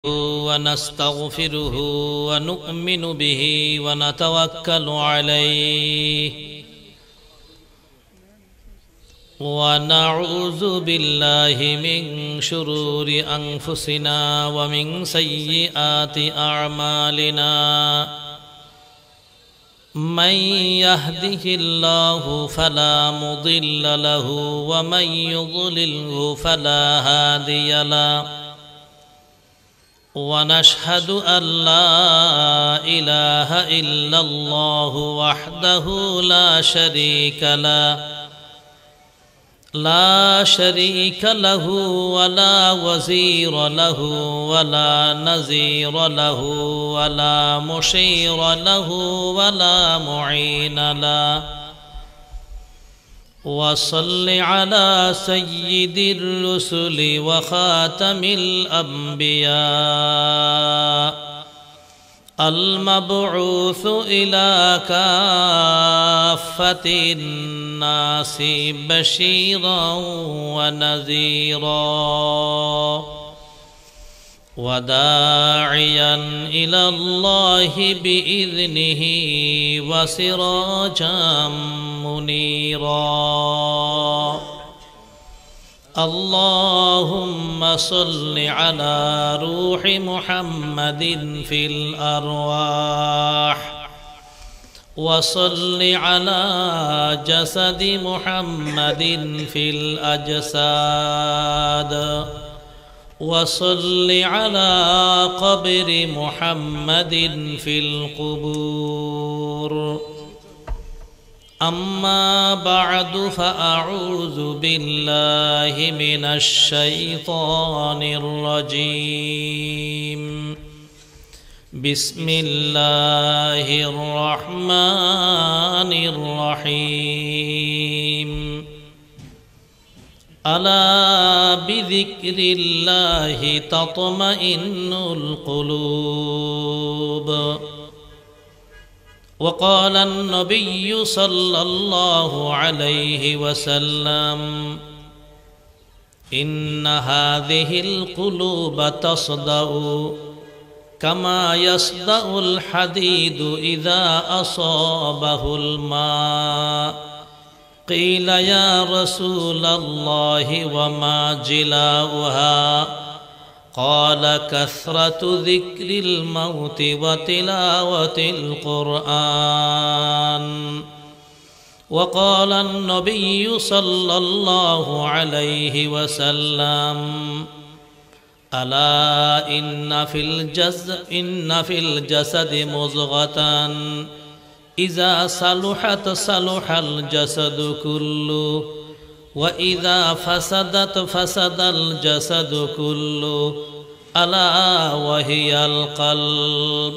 ونستغفره ونؤمن به ونتوكل عليه ونعوذ بالله من شرور أنفسنا ومن سيئات أعمالنا من يهده الله فلا مضل له ومن يضلله فلا هادي له ونشهد أن لا إله إلا الله وحده لا شريك له ولا وزير له ولا نزير له ولا مشير له ولا معين له وصل على سيد الرسل وخاتم الأنبياء المبعوث إلى كافة الناس بشيرا ونذيرا وداعيا إلى الله بإذنه وسراجا منيرا اللهم صل على روح محمد في الأرواح وصل على جسد محمد في الأجساد وصل على قبر محمد في القبور أما بعد فأعوذ بالله من الشيطان الرجيم بسم الله الرحمن الرحيم ألا بذكر الله تطمئن القلوب وقال النبي صلى الله عليه وسلم إن هذه القلوب تصدأ كما يصدأ الحديد إذا أصابه الماء قيل يا رسول الله وما جلاؤها قال كثرة ذكر الموت وتلاوة القرآن وقال النبي صلى الله عليه وسلم ألا إن في الجسد مضغة إذا صلحت صلح الجسد كله وإذا فسدت فسد الجسد كله ألا وهي القلب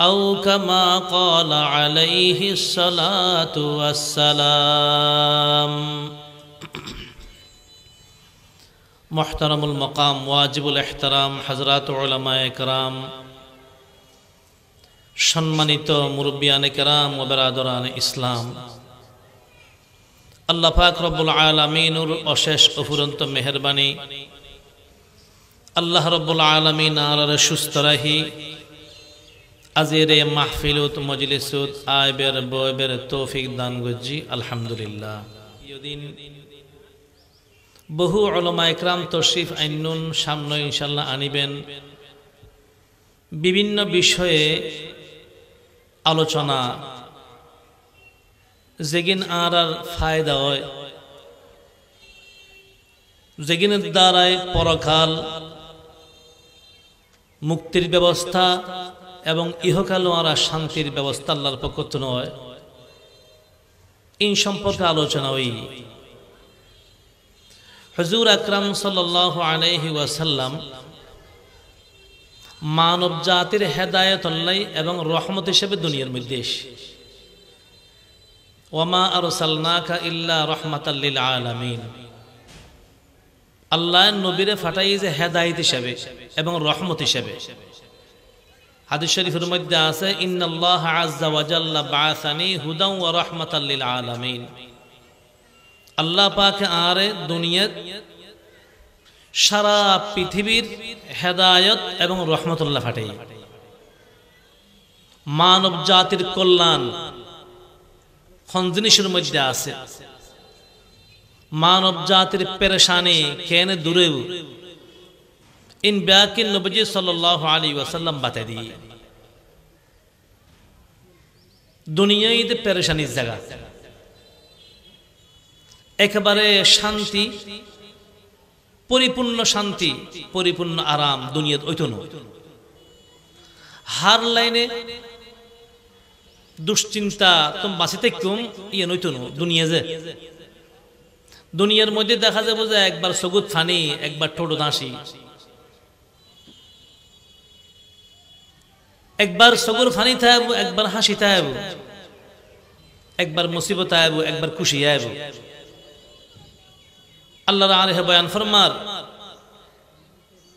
أو كما قال عليه الصلاة والسلام محترم المقام واجب الاحترام حضرات علماء کرام সম্মানিত মুরব্বিয়ানে কেরাম ও বেরাদরানে ইসলাম আল্লাহ পাক রব্বুল আলামিনের অশেষ অফুরন্ত মেহেরবানি আল্লাহ রব্বুল আলামিন আর সুস্থ রাহি আজের মাহফিলত মজলিসত আইবের বয়বের তৌফিক দান গজি আলহামদুলিল্লাহ ইয়দিন বহু উলামা ইকরাম তশরিফ আইনুন সামনে ইনশাআল্লাহ আনিবেন বিভিন্ন বিষয়ে আলোচনা যেগিন আর ফায়দা হয় যেগিনের দ্বারায় পরকাল মুক্তির ব্যবস্থা এবং ইহকাল আর শান্তির ব্যবস্থা আল্লাহর পক্ষ থেকে হয় এই সম্পর্কে আলোচনা হই হুজুর আকরাম সাল্লাল্লাহু আলাইহি ওয়াসাল্লাম মানব জাতির হেদায়েত আল্লাহ এবং রহমত হিসেবে দুনিয়ার মধ্যে এসে ওয়ামা আরসালনাকা ইল্লা রাহমাতাল লিল আলামিন আল্লাহ নবীরে ফাটাই যে হেদায়েত হিসেবে এবং রহমত হিসেবে হাদিস শরীফের মধ্যে আছে ইন্নাল্লাহ আযজা ওয়া জাল্লা বাআসানি হুদান ওয়া রাহমাতাল লিল আলামিন আল্লাহ পাক আরে দুনিয়াত সারা পৃথিবীর হেদায়ত এবং রহমতুল্লাহ ফাটাই, মানব জাতির কল্যাণ কোন জিনিসের মধ্যে আছে, মানব জাতির পেরেশানি কেন দূরেও ইন ব্যাকিন নবী সাল্লাল্লাহু আলাইহি ওয়াসাল্লাম বাতা দিয়ে দুনিয়ায় পেরেশানির জায়গা একেবারে শান্তি, পরিপূর্ণ শান্তি, পরিপূর্ণ আরাম দুনিয়াত ওইতন হার লাইনে দুশ্চিন্তা তুমি বাঁচিতে কম ইয়ে নইতন দুনিয়া যে দুনিয়ার মধ্যে দেখা যাবে যে একবার সগুত ফানি, একবার ঠোঁট দাসি, একবার সগুর ফানি থাকব, একবার হাসি থাকব, একবার মুসিবত আইব, একবার খুশি আইব। अल्लाह रहा है बयान फरमार,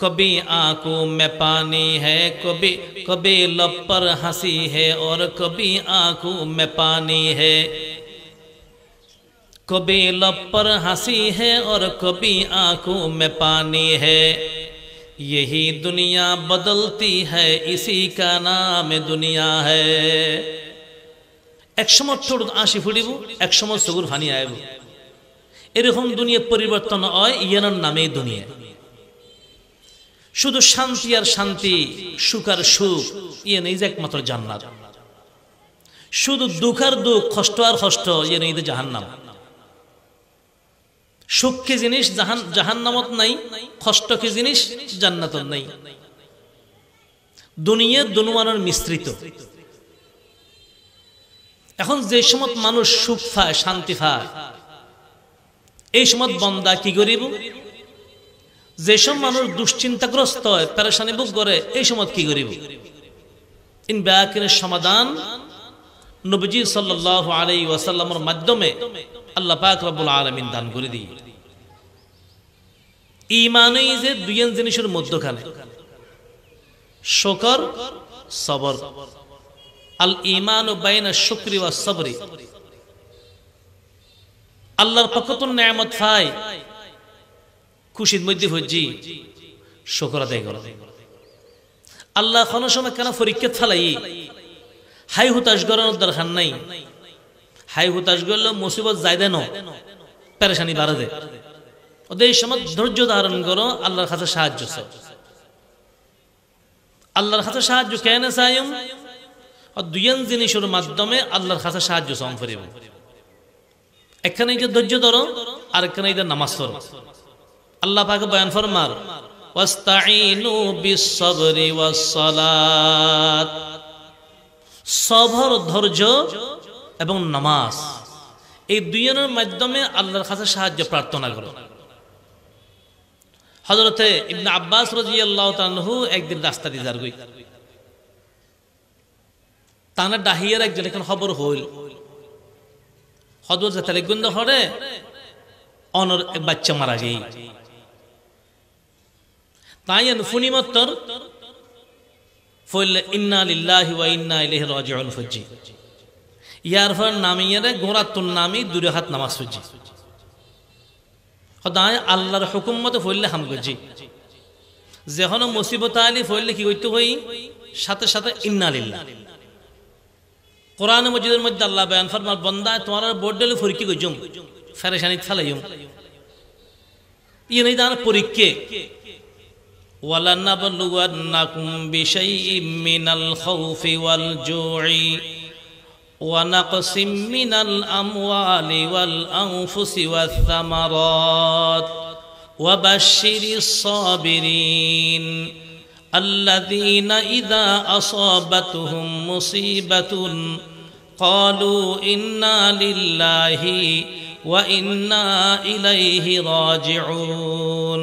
कभी आंखों में पानी है, कभी कभी लब पर हंसी है, और कभी आंखों में पानी है, कभी लब पर हंसी है और कभी आंखों में पानी है, यही दुनिया बदलती है, इसी का नाम दुनिया है। एक समय ঠোঁট आशी ফুটিব, एक समय সগুর ফানি আইব, এরকম দুনিয়া পরিবর্তন হয়, ইয়ার নামে দুনিয়া। শুধু শান্তি আর শান্তি, সুখ আর সুখ, ইয়ে নেই যে একমাত্র জান্নাত। শুধু দুঃখ আর দুঃখ, কষ্ট আর কষ্ট, ইয়ে নেই যে জাহান্নাম। সুখ কি জিনিস জাহান্নামত নাই, কষ্ট কি জিনিস জান্নাতত নাই। দুনিয়া দুনুমানের মিশ্রিত। এখন যে সময় মানুষ সুখ পায়, শান্তি পায়, এই সময় বন্দা কি করিব? যেসব মানুষ দুশ্চিন্তাগ্রস্ত হয়, পেরেশানি ভোগ করে, এই সময় কি করিব? ইন ব্যাকিনের সমাধান নবীজি সাল্লাল্লাহু আলাইহি ওয়াসাল্লামের মাধ্যমে আল্লাহ পাক রব্বুল আলামিন দান করে দিই। ঈমানই যে দুই জিনিসের মধ্যখানে, শুকর সবর। আল ঈমানু বাইনা শুকরি ওয়াস সবরি। আল্লাহর পক্ষ থেকে নিয়ামত পাই, খুশির মধ্যে হজ্জি শুকর আদায় করা। আল্লাহ কোন সময় কেন পরীক্ষা ফেলাই হাই হুতাশ করানোর দরকার নাই। হাই হুতাশ করলে মুসিবত যাই দেন, পেরেশানি বাড়া দেয়। ওদের সময় ধৈর্য ধারণ করো, আল্লাহর কাছে সাহায্য চাও। আল্লাহর কাছে সাহায্য কেন চাইম? দুই জিনিসের মাধ্যমে আল্লাহর কাছে সাহায্য চাও ফিরিব। এখানে যে ধৈর্য ধরো, আর এখানে নামাজ পড়ো। আল্লাহ পাক বয়ান ফরমার, ওয়াস্তাঈনু বিস-সাবরি ওয়াস-সালাত। সবর, ধৈর্য এবং নামাজ, এই দুইয়ের মাধ্যমে আল্লাহর কাছে সাহায্য প্রার্থনা করো। হযরতে ইবনে আব্বাস রাদিয়াল্লাহু তাআলা আনহু একদিন রাস্তা দিয়ে যার গই, তানা ডাহিয়ার একজন এখন খবর হইল, হযরত তালেগুন্দ হরে অনর এক বাচ্চা মারা গই। তাই ফুনিমত্তর ফইল ইন্না লিল্লাহি ওয়া ইন্না ইলাইহি রাজিউন ফজি। ইয়ার ফর নামিয়ারে গোরাতুন নামি দুই হাত নামাজ ফজি। খোদায় আল্লাহর হুকুম মতে ফইলে হাম গজি। যখন মুসিবত আলি ফইলে কি কইতে হই? সাথে সাথে ইন্না লিল্লাহ। কোরআন মজিদের মধ্যে আল্লাহ বয়ান ফরমার, বান্দা তোমার বোর্ডলে ফরিকি গজুম, ফেরেশানি ফেলাইম। ইয়ে নেই দান পরীক্ষা। ওয়ালানাবলুওয়ান্নাকুম বিশাইইম মিনাল খাউফি ওয়াল জুই ওয়া নাকসিম মিনাল আমওয়ালি ওয়াল আনফুসি ওয়াস সামারাত ওয়া বাশশিরিস সাবিরিন আল্লাযীনা ইযা আসাবাতুহুম মুসিবাতুন ক্বালু ইন্না লিল্লাহি ওয়া ইন্না ইলাইহি রাজিউন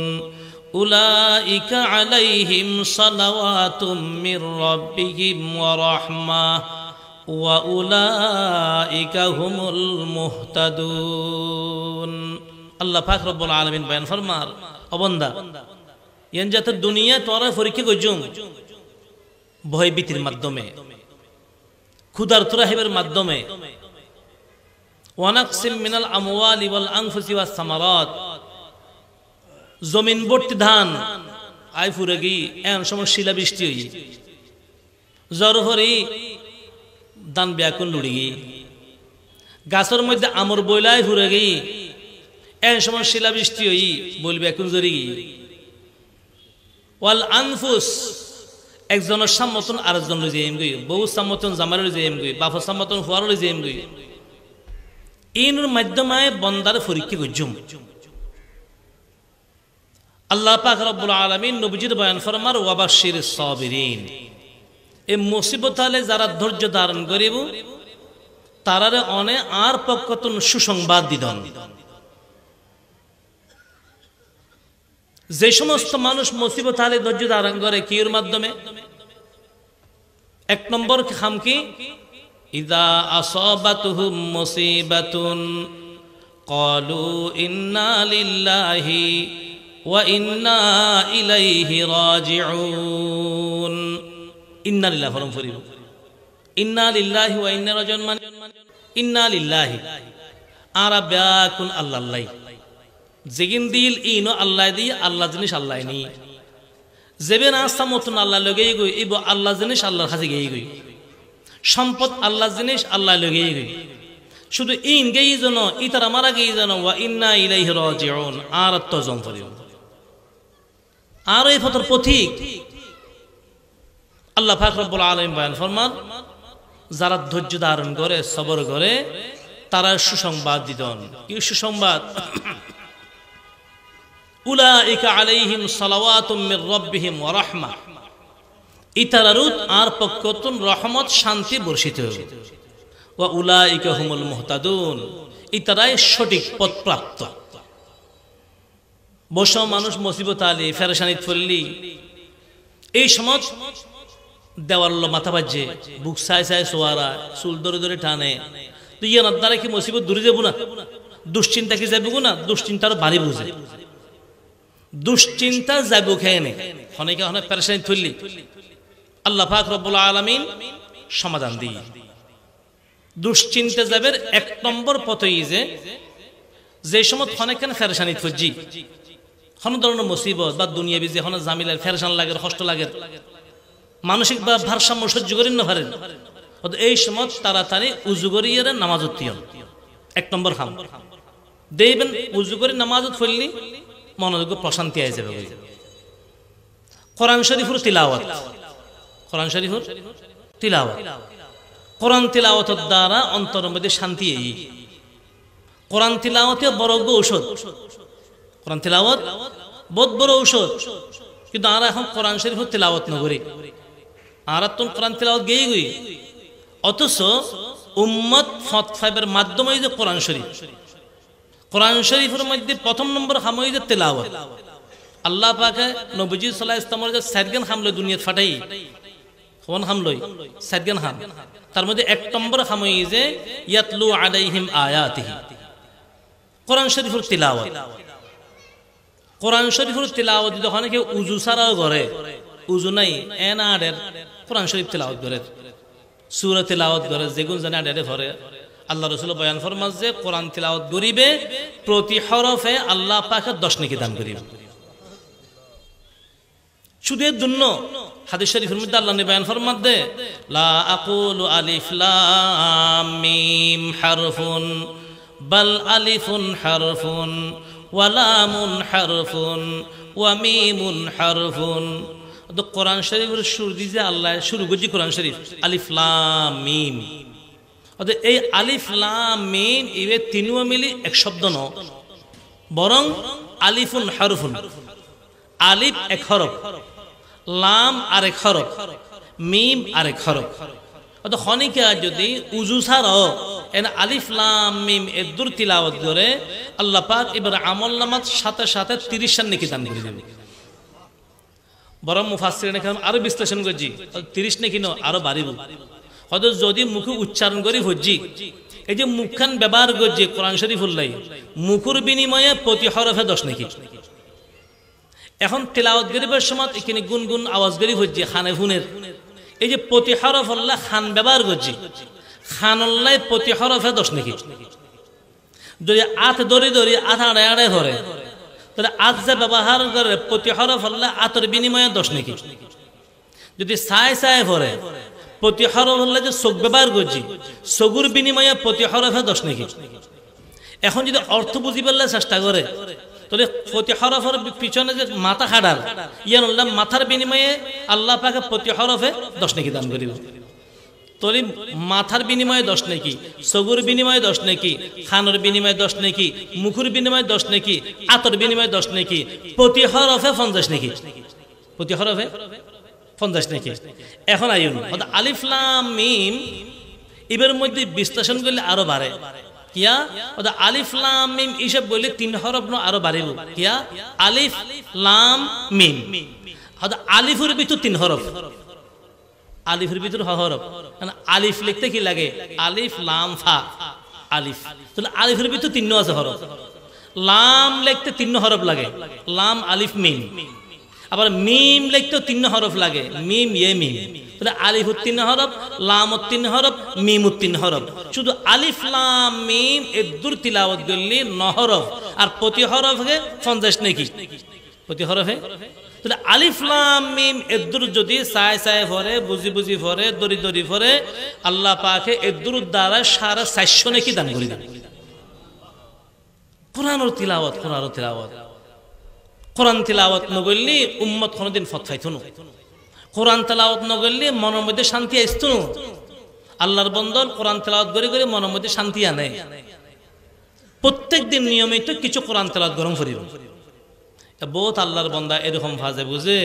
উলাইকা আলাইহিম সালাওয়াতুম মির রাব্বিহিম ওয়া রাহমাহ ওয়া উলাইকা হুমুল মুহতাদুন। আল্লাহ পাক রব্বুল আলামিন বয়ান ফরমার, ও বান্দা ইয়ান যাতে দুনিয়া তোরা পরীক্ষা গজুম ভয় ভীতির মাধ্যমে, ক্ষুধার্ত রাহিবের মাধ্যমে, ওয়া নাকসিম মিনাল আমওয়ালি ওয়াল আনফুসি ওয়াস সামারাত, জমিন ভর্তি ধান আই ফুরে গি এমন সময় শিলা বৃষ্টি হই জ্বর হরি ধান ব্যাকুল লুড়ি গি গাছের মধ্যে আমর বইলাই ফুরে গি এমন সময় শিলা বৃষ্টি হই বইল ব্যাকুল জরি গি ওয়াল আনফুস একজনের সম্মতন আরেকজন লই যাইম গই বউ সম্মতন জামার লই যাইম গই বাপর সম্মতন হুয়ার লই যাইম গই ইনুর মাধ্যমে বন্দার পরীক্ষা গজুম আল্লাহ পাক রব্বুল আলামিন নবীজির বয়ান ফরমার ওয়াবাশশিরিস সাবিরিন এই মুসিবত হলে যারা ধৈর্য ধারণ করিব তারারে অনে আর পক্ষতন সুসংবাদ দিদন যে সমস্ত মানুষ মুসিবত হলে ধৈর্য ধারণ করে কির মাধ্যমে এক নম্বর খাম কি ইদা আসাবাতুহুম মুসিবাতুন ক্বালু ইন্না লিল্লাহি ওয়া ইন্না ইলাইহি রাজিউন ইন্না লিল্লাহি ফরম ফরিব ইন্না লিল্লাহি ওয়া ইন্না রাজিউন মানে ইন্না লিল্লাহি আরা ব্যাকুন আল্লাহ যেগিন দিল ইনো আল্লাহ দি আল্লাহ জিনিস আল্লাহ নি যেবেন আস্থা মতন আল্লাহ লগেই গই ইব আল্লাহ জিনিস আল্লাহর কাছে গেই গই সম্পদ আল্লাহ জিনিস আল্লাহ লগেই গই শুধু ইন গেই জন ইতার আমারা গেই জন ওয়া ইন্না ইলাইহি রাজিউন আর তজম ফরিব আর এই ফতর পথিক আল্লাহ পাক রব্বুল আলামিন বয়ান ফরমান যারা ধৈর্য ধারণ করে সবর করে তারা সুসংবাদ দিদন কি সুসংবাদ উলাইকা আলাইহিম সালাওয়াতুম মির রাব্বিহিম ওয়া রাহমা ইতারারুত আর পক্ষতুন রহমত শান্তি বর্ষিত ওয়া উলাইকা হুমুল মুহতাদুন ইতারাই সঠিক পথ প্রাপ্ত বস মানুষ মুসিবত আলী ফেরেশানিত পড়লি এই সময় দেওয়াল মাথা বাজে বুক সাই সাই সোয়ারা চুল ধরে ধরে টানে তো ইয়ার দ্বারা কি মুসিবত দূরে যাবো না দুশ্চিন্তা কি যাবো না দুশ্চিন্তার বাড়ি বুঝে দুশ্চিন্তা যাবো খেয়ে নে অনেকে অনেক পেরেশানি থইলি আল্লাহ পাক রব্বুল আলামিন সমাধান দিয়ে দুশ্চিন্তা যাবের এক নম্বর পথই যে সময় অনেকখানে ফেরেশানি থজি কোন ধরনের মুসিবত বা দুনিয়াবি যে কোনো জামিলার ফেরেশান লাগে কষ্ট লাগে মানসিক বা ভারসাম্য সহ্য করেন না পারেন এই সময় তাড়াতাড়ি উজু করিয়ে নামাজত দিয়ন এক নম্বর খাম দেখবেন উজু করে নামাজত ফেললি মনোযোগ প্রশান্তি আই যাবে কোরআন শরীফের তিলাওয়াত কোরআন শরীফের তিলাওয়াত কোরআন তিলাওয়াতের দ্বারা অন্তরের মধ্যে শান্তি এই কোরআন তিলাওয়াতে বড় ঔষধ কোরআন তিলাওয়াত বহুত বড় ঔষধ কিন্তু আমরা এখন কোরআন শরীফের তিলাওয়াত না করি আর তো কোরআন তিলাওয়াত গেই গই অথচ উম্মত ফতফাইবের মাধ্যমে যে কোরআন শরীফের মধ্যে প্রথম নম্বর খামই যে তিলাওয়াত আল্লাহ পাকে নবীজি সাল্লাল্লাহু আলাইহি ওয়াসাল্লামের যে সাতগান হামলে দুনিয়া ফাটাই কোন হামলই সাতগান হাম তার মধ্যে এক নম্বর খামই যে ইয়াতলু আলাইহিম আয়াতিহি কোরআন শরীফের তিলাওয়াত কোরআন শরীফের তিলাওয়াত যখন কেউ উজু ছাড়াও করে উজু নাই এনাডের কোরআন শরীফ তিলাওয়াত করে সূরা তিলাওয়াত করে যেগুন জানে আডেরে ভরে আল্লাহ রাসূল বয়ান ফরমান যে কোরআন তিলাওয়াত করিবে প্রতি হরফে আল্লাহ পাকের 10 নেকি দান করিবে শুধু এর জন্য হাদিস শরীফের মধ্যে আল্লাহ বয়ান ফরমান দে লা আকুলু আলিফ লাম মিম হারফুন বাল আলিফুন হারফুন ওয়া লামুন হারফুন ওয়া মিমুন হারফুন তো কোরআন শরীফের শুরু দিয়ে আল্লাহ শুরু করছি কোরআন শরীফ আলিফ লাম মিম অর্থাৎ এই আলিফ লাম মিম ইবে তিনও মিলি এক শব্দ ন বরং আলিফুন হারফুন আলিফ এক হরফ লাম আরেক হরফ মিম আরেক হরফ অর্থাৎ খনিকা যদি উজু ছাড়াও এন আলিফ লাম মিম এর দূর তিলাওয়াত করে আল্লাহ পাক এবার আমল নামাত সাথে সাথে 30 নেকি দান করে দেবে বরং মুফাসসিরিনে কেরাম আরো বিশ্লেষণ করছি 30 নেকি ন আরো বাড়িব হয়তো যদি মুখে উচ্চারণ করি হজ্জি এই যে মুখখান ব্যবহার করছি কোরআন শরীফুল্লাহ মুখের বিনিময়ে প্রতি হরফে 10 নেকি এখন তিলাওয়াত করিবার সময় এখানে গুনগুন আওয়াজ করি হজ্জি খানে ফুনের এই যে প্রতি হরফ আল্লাহ খান ব্যবহার করছি খান আল্লাহ প্রতি হরফে 10 নেকি যদি আত দড়ি দড়ি আধা আড়াই ধরে তাহলে আজ যে ব্যবহার করে প্রতি হরফ হলে আতর বিনিময়ে 10 নাকি যদি সাই সাই পড়ে প্রতি হরফ হলে যে চোখ ব্যবহার করছি চোখের বিনিময়ে প্রতি হরফে 10 নাকি এখন যদি অর্থ বুঝিবার চেষ্টা করে তাহলে প্রতি হরফের পিছনে যে মাথা খাড়ার ইয়ান মাথার বিনিময়ে আল্লাহ পাকে প্রতি হরফে 10 নাকি দান করিব তাহলে মাথার বিনিময়ে 10 নাকি চোখের বিনিময়ে 10 নাকি খানের বিনিময়ে 10 নাকি মুখের বিনিময়ে 10 নাকি আতর বিনিময়ে 10 নাকি প্রতি হরফে 50 নাকি প্রতি হরফে 50 নাকি এখন আইন আলিফ লাম মিম এর মধ্যে বিশ্লেষণ করলে আরো বাড়ে কিয়া ওদা আলিফ লাম মিম হিসাব বললে 3 হরফ ন আরো বাড়িব কিয়া আলিফ লাম মিম ওদা আলিফের ভিতর 3 হরফ আলিফের ভিতর হরফ মানে আলিফ লিখতে কি লাগে আলিফ লাম ফা আলিফ তাহলে আলিফের ভিতর 3 আছে হরফ লাম লিখতে 3 হরফ লাগে লাম আলিফ মিম আবার মিম লিখতে 3 হরফ লাগে মিম ইয়ে মিম তাহলে আলিফ 3 হরফ লাম 3 হরফ মিম 3 হরফ শুধু আলিফ লাম মিম এর দূর তিলাওয়াত করলে 9 হরফ আর প্রতি হরফে 50 নাকি প্রতি হরফে তাহলে আলিফ লাম মিম এর দূর যদি সাই সাই পড়ে বুঝি বুঝি পড়ে দড়ি দড়ি পড়ে আল্লাহ পাকে এর দূর দ্বারা 450 নাকি দান করে দেন কোরআনের তিলাওয়াত কোরআন তিলাওয়াত নগরলে উম্মত কোনদিন ফতফাইতো না কোরআন তেলাওয়াত নগরলে মনের মধ্যে শান্তি আসতো না আল্লাহর বন্দর কোরআন তেলাওয়াত করে করে মনের মধ্যে শান্তি আনে প্রত্যেকদিন নিয়মিত কিছু কোরআন তেলাওয়াত গরম করিব বহুত আল্লাহর বান্দা এরকম ভাজে বুঝে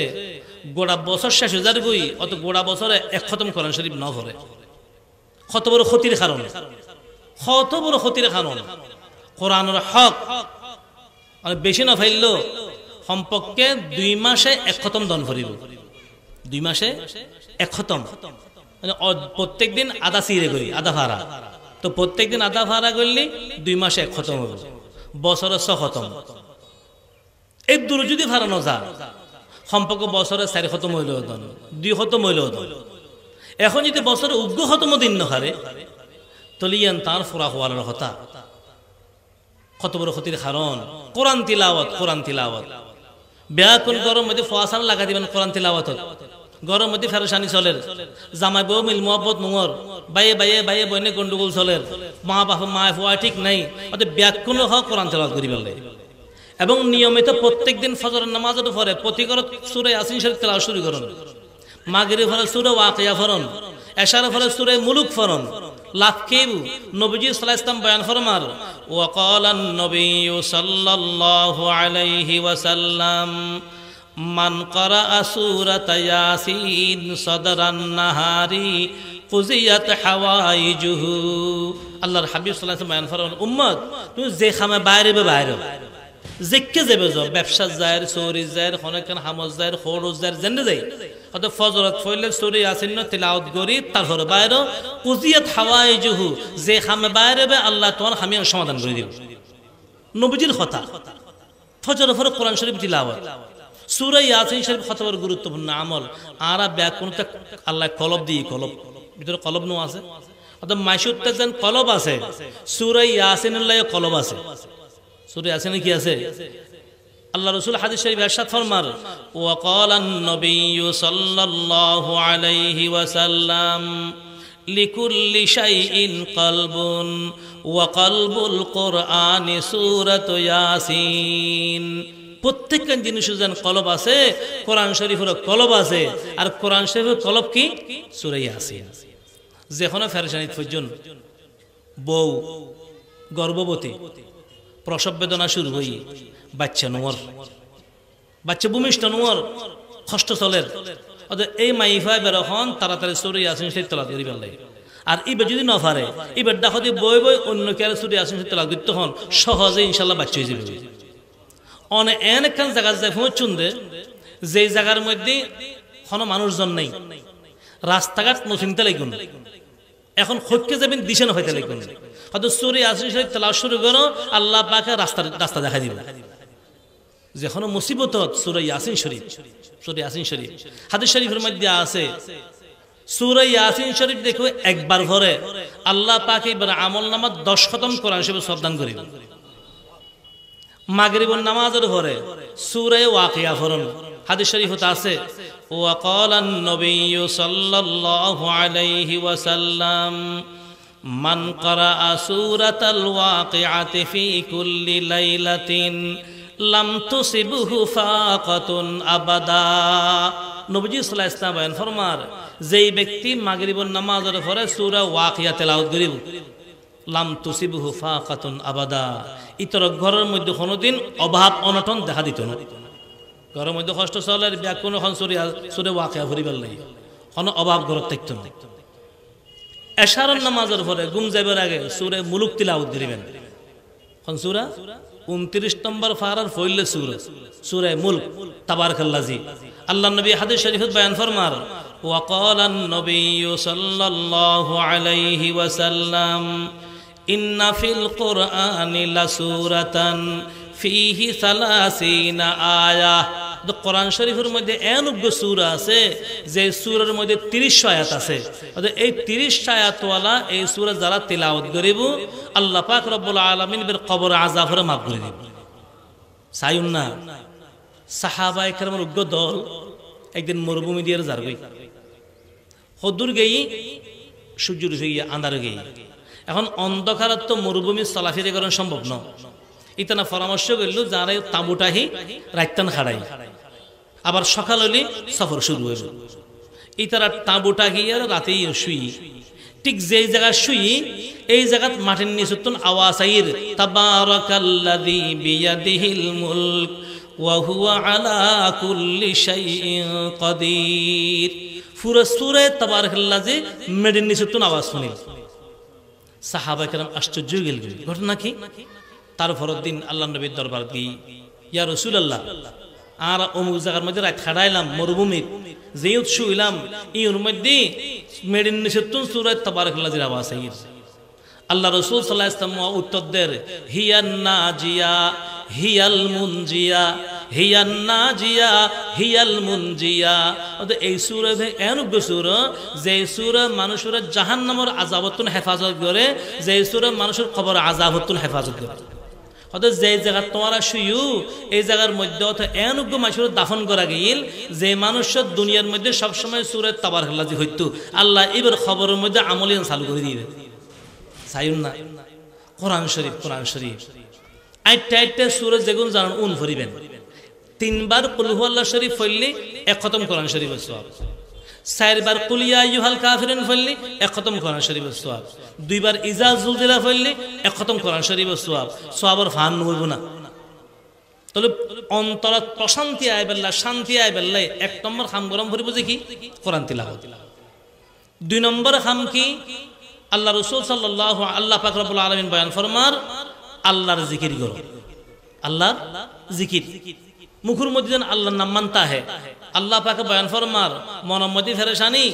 গোড়া বছর শেষ হয়ে যাবে বই অত গোড়া বছরে এক খতম কোরআন শরীফ না পড়ে কত বড় ক্ষতির কারণ কোরআনের হক আর বেশি না ফাইললো সম্পর্কে 2 মাসে এক খতম দান করিব 2 মাসে এক খতম মানে প্রত্যেকদিন আধা সিরে করি আধা ভাড়া তো প্রত্যেকদিন আধা ভাড়া করলে 2 মাসে এক খতম হবে বছরে 6 খতম এই দূর যদি ভাড়ানো যায় সম্পর্ক বছরে 4 খতম হইলেও দান 2 খতম হইলেও দান এখন যদি বছরে উগ্র খতম দিন না হারে তাহলে ইয়ান তার ফুরা হওয়ার কথা কত বড় ক্ষতির কারণ কোরআন তিলাওয়াত ব্যাকুল গরম মধ্যে ফোয়াসান লাগা দিবেন কোরআন তিলাওয়াত গরম মধ্যে ফেরসানি চলের জামাই বউ মিল মোহাব্বত নোংর বাইয়ে বইনে গন্ডগোল চলের মা বাবা মা ফুয়া ঠিক নাই অত ব্যাকুল হওয়া কোরআন তিলাওয়াত করি বললে এবং নিয়মিত প্রত্যেকদিন ফজরের নামাজের পরে প্রতিগত সূরা ইয়াসিন শরীফ তেলাওয়াত শুরু করুন মাগরিবের পরে সূরা ওয়াকিয়া পড়ুন এশারের পরে সূরা মুলুক পড়ুন লাকিব নবীজি সাল্লাল্লাহু আলাইহি ওয়াসাল্লাম বয়ান ফরমার ওয়া ক্বালান নবী সাল্লাল্লাহু আলাইহি ওয়াসাল্লাম মান ক্বারাআ সূরাতা ইয়াসিন সাদরান নাহারি কুজিয়াত হাওয়াইজুহু আল্লাহর হাবিব সাল্লাল্লাহু আলাইহি ওয়াসাল্লাম বয়ান ফরমান উম্মত তুমি যে খামে বাইরে যেকে যাবে যাও ব্যবসা যায় চৌরি যায় খনকান হামজ যায় খরচ যায় জেনে যায় অত ফজরত ফইলে সূরা ইয়াসিন তিলাওয়াত করি তারপর বাইরে কুজিয়াত হাওয়াইজুহু যে খামে বাইরে আল্লাহ তোমার খামিয়ার সমাধান করে দিবে নবীজির কথা ফজরের পরে কোরআন শরীফ তিলাওয়াত সূরা ইয়াসিন শরীফ কত বড় গুরুত্বপূর্ণ আমল আরা ব্যাকরণতে আল্লাহ কলব দিয়ে কলব ভিতরে কলব নো আছে অত মাইশুতে যেন কলব আছে সূরা ইয়াসিনের লাগে কলব আছে সূরা ইয়াসিনে কি আছে আল্লাহ রাসূল হাদিস শরীফ ইরশাদ ফরমার ওয়া ক্বালান নবী সাল্লাল্লাহু আলাইহি ওয়াসাল্লাম লিকুল্লি শাইইন কলবুন ওয়া কলবুল কুরআনি সূরাতু ইয়াসিন প্রত্যেকটা জিনিসের যেন কলব আছে কোরআন শরীফের কলব আছে আর কোরআন শরীফের কলব কি সূরা ইয়াসিন যেখানে ফেরেশানি পর্যন্ত বউ গর্ভবতী প্রসব বেদনা শুরু হই বাচ্চা নোয়ার বাচ্চা ভূমিষ্ঠ নোয়ার কষ্ট চলের এই মাইফাই বেরখন তাড়াতাড়ি সূরা ইয়াসিন শরীফ তেলাওয়াত করি ফেললে আর এবার যদি না পারে এবার দেখো যে বই অন্য কে সূরা ইয়াসিন শরীফ তেলাওয়াত করতে হন সহজে ইনশাআল্লাহ বাচ্চা হয়ে যাবে অনেক একখান জায়গা যায় পৌঁছুন দে যে জায়গার মধ্যে কোনো মানুষজন নেই রাস্তাঘাট নচিন্তা লাগুন এখন খোঁজকে যাবেন দিশে না হইতে লাগুন হয়তো সূরা ইয়াসিন শরীফ তেলাওয়াত শুরু করো আল্লাহ পাকে রাস্তা দেখা দিবে যখন মুসিবত সূরা ইয়াসিন শরীফ হাদিস শরীফের মধ্যে আছে সূরা ইয়াসিন শরীফ দেখো একবার ভরে আল্লাহ পাক এবার আমলনামা 10 খতম কোরআন শরীফ সবদান করিবে মাগরিবের নামাজের পরে সূরা ওয়াকিয়া পড়ুন। হাদিস শরীফে আছে ওয়াকালা নবিয়্যু সাল্লাল্লাহু আলাইহি ওয়াসাল্লাম মান ক্বারাআ সূরাতাল ওয়াকিআতি ফি কুল্লি লাইলাতিন লাম তুসিবহু ফাকাতুন আবাদা। নবীজি সাল্লাল্লাহু আলাইহি ওয়াসাল্লাম বলেন ফরমার যেই ব্যক্তি মাগরিবের নামাজের পরে সূরা ওয়াকিয়া তেলাওয়াত করিব লাম তুসিবহু ফাকাতুন আবাদা, ইতর ঘরের মধ্যে কোনোদিন অভাব অনটন দেখা দিত না। ঘরের মধ্যে কষ্ট চলের ব্যাকুণ এখন সূরা ওয়াকিয়া পড়িবার লাগে, কোনো অভাব ঘরত থাকতো না। এশারের নামাজের পরে ঘুম যাইবার আগে সূরা মুলুক তিলাওয়াত করিবেন। কোন সূরা? 29 নম্বর পারার পড়লে সূরা মুলক তাবারাকাল্লাযী। আল্লাহর নবী হাদিস শরীফে বয়ান ফরমার ওয়াকালা নবিয়্যু সাল্লাল্লাহু আলাইহি ওয়াসাল্লাম ইন্না ফিল কুরআনি লাসূরাতান ফিহি 30 আয়া। তো কোরআন শরীফের মধ্যে এমন সূরা আছে যে সূরার মধ্যে 30 আয়াত আছে। এই 30 আয়াতওয়ালা এই সূরা যারা তিলাওয়াত করিব আল্লাহ পাক রব্বুল আলামিন এর কবর আযাবের মাফ করে দিবেন। সাইউন না সাহাবায়ে কেরামের উগ্র দল একদিন মরুভূমি দিয়ে যারগই হদুর গেই সূর্য উঠে গিয়ে আন্ধার গেই। এখন অন্ধকারত তো মরুভূমি চলাফেরা করা সম্ভব নয়। ইতানা পরামর্শ করল যারা তাঁবুটাহি রাইতান খাড়াই, আবার সকাল হলে সফর শুরু হইল। ইতারা তাঁবুটা গিয়ে রাতেই শুই, ঠিক যেই জায়গায় শুই এই জায়গাত মাটির নিচুতন আওয়াজ আইর তাবারাকাল্লাযী বিয়াদিহিল মুলক ওয়া হুয়া আলা কুল্লি শাইইন কাদির। পুরো সূরা তাবারাকাল্লাযী মেডিন নিচুতন আওয়াজ শুনিল। সাহাবা কেরাম আশ্চর্য হয়ে গেলেন, ঘটনা কি? তারপর দিন আল্লাহ নবীর দরবার গিয়ে ইয়া রাসূলুল্লাহ আর অমুক জায়গার মধ্যে রাত খাড়াইলাম মরুভূমির যেহেতু শুইলাম এর মধ্যে মেডিন নিচুতন সূরা তাবারাকাল্লাযীর আওয়াজ আইর। আল্লাহ রাসূল সাল্লাল্লাহু আলাইহি ওয়াসাল্লাম উত্তর দেন হিয়ান নাজিয়া হিয়াল মুনজিয়া হিয়ান নাজিয়া হিয়াল মুনজিয়া। এই সূরা এমন সূরা যে সূরা মানুষের জাহান্নামের আযাবতন হেফাজত করে, যে সূরা মানুষের কবর আযাবতন হেফাজত করে। অর্থাৎ যে জায়গা তোমারা শুইও এই জায়গার মধ্যে অর্থাৎ এমন মানুষের দাফন করা গেল যে মানুষের দুনিয়ার মধ্যে সবসময় সূরা তাবারাকাল্লাযী হইতো, আল্লাহ এবার খবরের মধ্যে আমলিয়ান চালু করে দিবে। সাইউন না কোরআন শরীফ কোরআন শরীফ আইটা সূরা যেগুন জানান উন ভরিবেন। 3 বার কুল হুয়াল্লাহ শরীফ পড়লে 1 খতম কোরআন শরীফের সওয়াব, 4 বার কুল ইয়া আইয়ুহাল কাফিরুন পড়লে 1 খতম কোরআন শরীফের সওয়াব, 2 বার ইজা জুলজিলা পড়লে 1 খতম কোরআন শরীফের সওয়াব। সওয়াবের ফান হইব না। তাহলে অন্তরত প্রশান্তি আইবেল্লা শান্তি আইবেল্লা 1 নম্বর খাম গরম ভরিব যে কি কোরআন তিলাওয়াত। 2 নম্বর খাম কি আল্লাহ রাসূল সাল্লাল্লাহু আল্লাহ পাক রব্বুল আলামিন বয়ান ফরমার আল্লাহর জিকির করো। আল্লাহর জিকির মুখের মধ্যে যেন আল্লাহর নাম মানতা হে। আল্লাহ পাক বয়ান ফরমার মনের মধ্যে ফেরেশানি